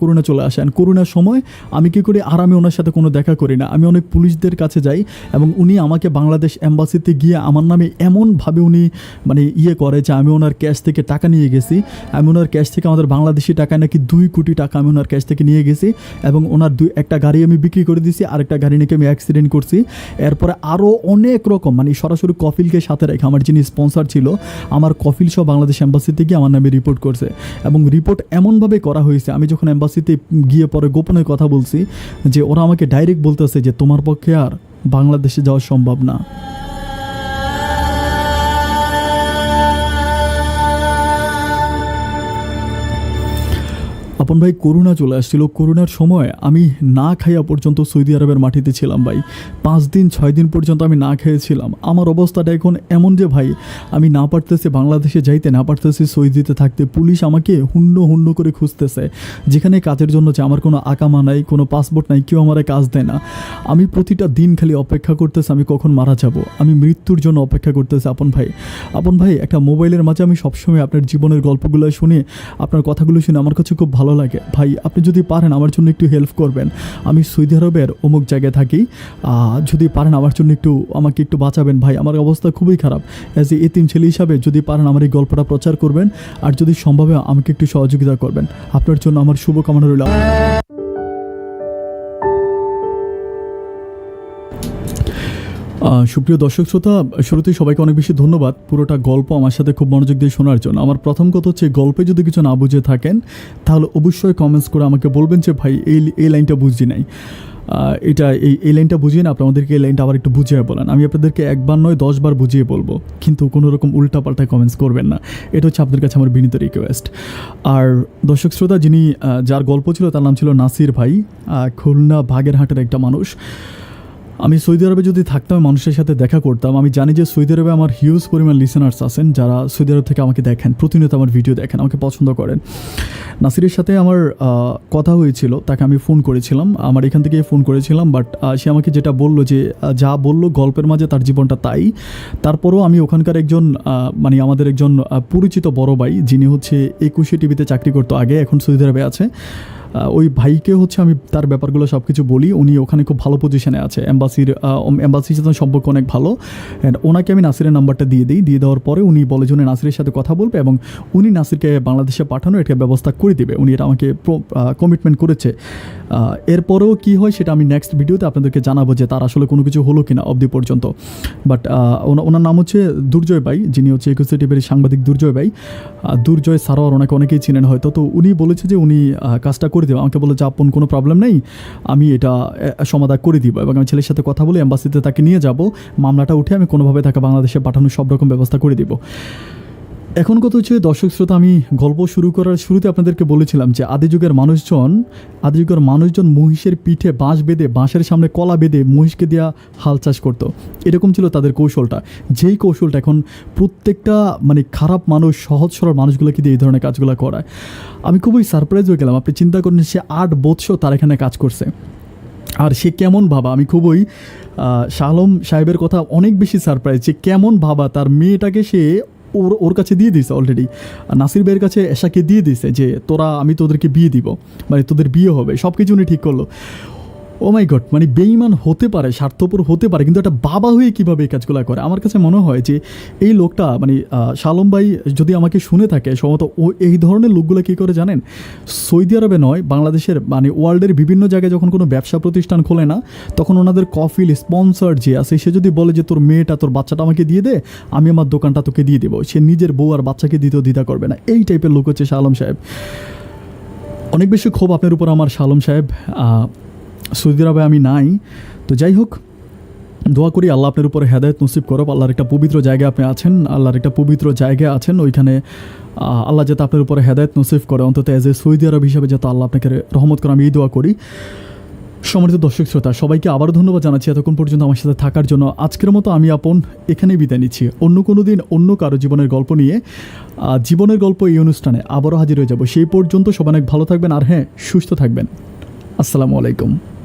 করোনা চলে আসে, অ্যান্ড করোনার সময় আমি কী করি, আর আমি ওনার সাথে কোনো দেখা করি না। আমি অনেক পুলিশদের কাছে যাই এবং উনি আমাকে বাংলাদেশ এম্বাসিতে গিয়ে আমার নামে এমনভাবে উনি করে যে আমি ওনার ক্যাশ থেকে টাকা নিয়ে গেছি। আমি ওনার ক্যাশ থেকে, আমাদের বাংলাদেশি টাকায় নাকি 2 কোটি টাকা আমি ওনার ক্যাশ থেকে নিয়ে গেছি, এবং ওনার একটা গাড়ি আমি বিক্রি করে দিয়েছি, আরেকটা গাড়ি নাকি আমি অ্যাক্সিডেন্ট করছি। এরপরে আরও অনেক রকম সরাসরি কফিলকে সাথে রেখে আমার যিনি স্পন্সর ছিল, আমার কফিল সহ বাংলাদেশ এম্বাসিতে গিয়ে আমার নামে রিপোর্ট করছে, এবং রিপোর্ট এমনভাবে করা হয়েছে, আমি যখন এম্বাসিতে গিয়ে পরে গোপনে কথা বলছি, যে ওরা আমাকে ডাইরেক্ট বলতেছে যে তোমার পক্ষে আর বাংলাদেশে যাওয়া সম্ভব না। আপন ভাই, করোনা চলে আসছিল। করোনার সময় আমি না খাইয়া পর্যন্ত সৌদি আরবের মাটিতে ছিলাম ভাই। 5 দিন 6 দিন পর্যন্ত আমি না খেয়েছিলাম। আমার অবস্থাটা এখন এমন যে ভাই, আমি না পারতেছি বাংলাদেশে যাইতে, না পারতেছি সৌদিতে থাকতে। পুলিশ আমাকে হুন্ড করে খুঁজতেছে, যেখানে কাজের জন্য যে আমার কোনো আকামা নাই, কোনো পাসপোর্ট নাই, কেউ আমার কাজ দেয় না। আমি প্রতিটা দিন খালি অপেক্ষা করতেছি আমি কখন মারা যাব, আমি মৃত্যুর জন্য অপেক্ষা করতেছি। আপন ভাই, একটা মোবাইলের মাঝে আমি সবসময় আপনার জীবনের গল্পগুলো শুনে, আপনার কথাগুলো শুনে আমার কাছে খুব ভালো লাগে। ভাই, আপনি যদি পারেন আমার জন্য একটু হেল্প করবেন। আমি সৌদি আরবের অমুক জায়গায় থাকি, যদি পারেন আমার জন্য আমাকে একটু বাঁচাবেন ভাই। আমার অবস্থা খুবই খারাপ। অ্যাজ এ এতিম ছেলে হিসাবে যদি পারেন আমার এই গল্পটা প্রচার করবেন, আর যদি সম্ভব হয় আমাকে একটু সহযোগিতা করবেন। আপনার জন্য আমার শুভকামনা রইল। সুপ্রিয় দর্শক শ্রোতা, শুরুতেই সবাইকে অনেক বেশি ধন্যবাদ পুরোটা গল্প আমার সাথে খুব মনোযোগ দিয়ে শোনার জন্য। আমার প্রথম কথা হচ্ছে, গল্পে যদি কিছু না বুঝে থাকেন তাহলে অবশ্যই কমেন্টস করে আমাকে বলবেন যে ভাই এই লাইনটা বুঝি নাই, এই লাইনটা বুঝিয়ে না, আপনাদেরকে এই লাইনটা আবার একটু বুঝিয়ে বলেন। আমি আপনাদেরকে 1 বার নয় 10 বার বুঝিয়ে বলবো, কিন্তু কোনো রকম উল্টাপাল্টা কমেন্টস করবেন না। এটা হচ্ছে আপনাদের কাছে আমার বিনীত রিকোয়েস্ট। আর দর্শক শ্রোতা, যার গল্প ছিল তার নাম ছিল নাসির ভাই, খুলনা বাগেরহাটের একটা মানুষ। আমি সৌদি আরবে যদি থাকতাম, মানুষের সাথে দেখা করতাম। আমি জানি যে সৌদি আরবে আমার হিউজ পরিমাণ লিসেনার্স আছেন, যারা সৌদি আরব থেকে আমাকে দেখেন, প্রতিনিয়ত আমার ভিডিও দেখেন, আমাকে পছন্দ করেন। নাসিরের সাথে আমার কথা হয়েছিল, তাকে আমি ফোন করেছিলাম, আমার এখান থেকে ফোন করেছিলাম, বাট সে আমাকে যেটা বললো, যে যা বললো গল্পের মাঝে তার জীবনটা তাই। তারপরেও আমি ওখানকার একজন আমাদের একজন পরিচিত বড় ভাই, যিনি হচ্ছে 21 টিভিতে চাকরি করতো আগে, এখন সৌদি আরবে আছে, ওই ভাইকে হচ্ছে আমি তার ব্যাপারগুলো সব কিছু বলি। উনি ওখানে খুব ভালো পজিশনে আছে, এম্বাসির সাথে সম্পর্ক অনেক ভালো। অ্যান্ড ওনাকে আমি নাসিরের নাম্বারটা দিয়ে দেওয়ার পরে উনি বলে যে উনি নাসিরের সাথে কথা বলবে এবং উনি নাসিরকে বাংলাদেশে পাঠানোর একটা ব্যবস্থা করে দেবে। উনি এটা আমাকে কমিটমেন্ট করেছে। এরপরেও কী হয় সেটা আমি নেক্সট ভিডিওতে আপনাদেরকে জানাবো, যে তার আসলে কোনো কিছু হলো কিনা অবধি পর্যন্ত। বাট ওনার নাম হচ্ছে দুর্জয় ভাই, যিনি হচ্ছে 21 টিভির সাংবাদিক দুর্জয় ভাই। দুর্জয় সারোয়ার, ওনাকে অনেকেই চিনেন হয়তো। তো উনি বলেছে যে উনি কাজটা করে দেবো। আমাকে বললো যে আপন কোনো প্রবলেম নেই, আমি এটা সমাধান করে দিব এবং আমি ছেলের সাথে কথা বলে এম্বাসিতে তাকে নিয়ে যাব, মামলাটা উঠে আমি কোনোভাবে তাকে বাংলাদেশে পাঠানোর সব রকম ব্যবস্থা করে দিব। এখন কথা হচ্ছে দর্শক শ্রোতা, আমি গল্প শুরু করার শুরুতে আপনাদেরকে বলেছিলাম যে আদি যুগের মানুষজন মহিষের পিঠে বাঁশ বেঁধে, বাঁশের সামনে কলা বেঁধে মহিষকে দেওয়া হাল চাষ করতো। এরকম ছিল তাদের কৌশলটা, যেই কৌশলটা এখন প্রত্যেকটা মানে খারাপ মানুষ, সহজ সরল মানুষগুলোকে দিয়ে এই ধরনের কাজগুলো করায়। আমি খুবই সারপ্রাইজ হয়ে গেলাম। আপনি চিন্তা করেন, সে 8 বৎসর তার এখানে কাজ করছে, আর সে কেমন ভাবা, আমি খুবই শাহ আলম সাহেবের কথা অনেক বেশি সারপ্রাইজ যে কেমন ভাবা তার মেয়েটাকে সে ওর কাছে দিয়ে দিয়েছে অলরেডি, নাসির ভাইয়ের কাছে এশাকে দিয়ে দিয়েছে যে আমি তোদেরকে বিয়ে দিব, মানে তোদের বিয়ে হবে, সব কিছু উনি ঠিক করলো। ও মাই গড, মানে বেঈমান হতে পারে, স্বার্থপর হতে পারে, কিন্তু একটা বাবা হয়ে কীভাবে এই কাজগুলো করে। আমার কাছে মনে হয় যে এই লোকটা মানে শাহ আলম ভাই যদি আমাকে শুনে থাকে, সম্ভবত ও এই ধরনের লোকগুলো কী করে জানেন, সৌদি আরবে নয়, বাংলাদেশের মানে ওয়ার্ল্ডের বিভিন্ন জায়গায় যখন কোনো ব্যবসা প্রতিষ্ঠান খোলে না, তখন ওনাদের কফিল স্পন্সর যে আছে সে যদি বলে যে তোর মেয়েটা, তোর বাচ্চাটা আমাকে দিয়ে দে, আমি আমার দোকানটা তোকে দিয়ে দেবো, সে নিজের বউ আর বাচ্চাকে দিতেও দ্বিধা করবে না। এই টাইপের লোক হচ্ছে শাহ আলম সাহেব। অনেক বেশি ক্ষোভ আপনার উপর আমার, শাহ আলম সাহেব। সৌদি আরবে আমি নাই, তো যাই হোক, দোয়া করি আল্লাহ আপনার উপরে হেদায়েত নসিব করব। আল্লাহর একটা পবিত্র জায়গায় আপনি আছেন, ওইখানে আল্লাহ যাতে আপনার উপরে হেদায়েত নসিব করে, অন্তত এজ এ সৌদি আরব হিসাবে যাতে আল্লাহ আপনাকে রহমত করে, আমি এই দোয়া করি। সম্মানিত দর্শক শ্রোতা, সবাইকে আবারও ধন্যবাদ জানাচ্ছি এতক্ষণ পর্যন্ত আমার সাথে থাকার জন্য। আজকের মতো আমি আপন এখানেই বিদায় নিচ্ছি। অন্য কোনো দিন অন্য কারো জীবনের গল্প নিয়ে, জীবনের গল্প এই অনুষ্ঠানে আবারও হাজির হয়ে যাব। সেই পর্যন্ত সবাই অনেক ভালো থাকবেন, আর হ্যাঁ, সুস্থ থাকবেন। আসসালামু আলাইকুম।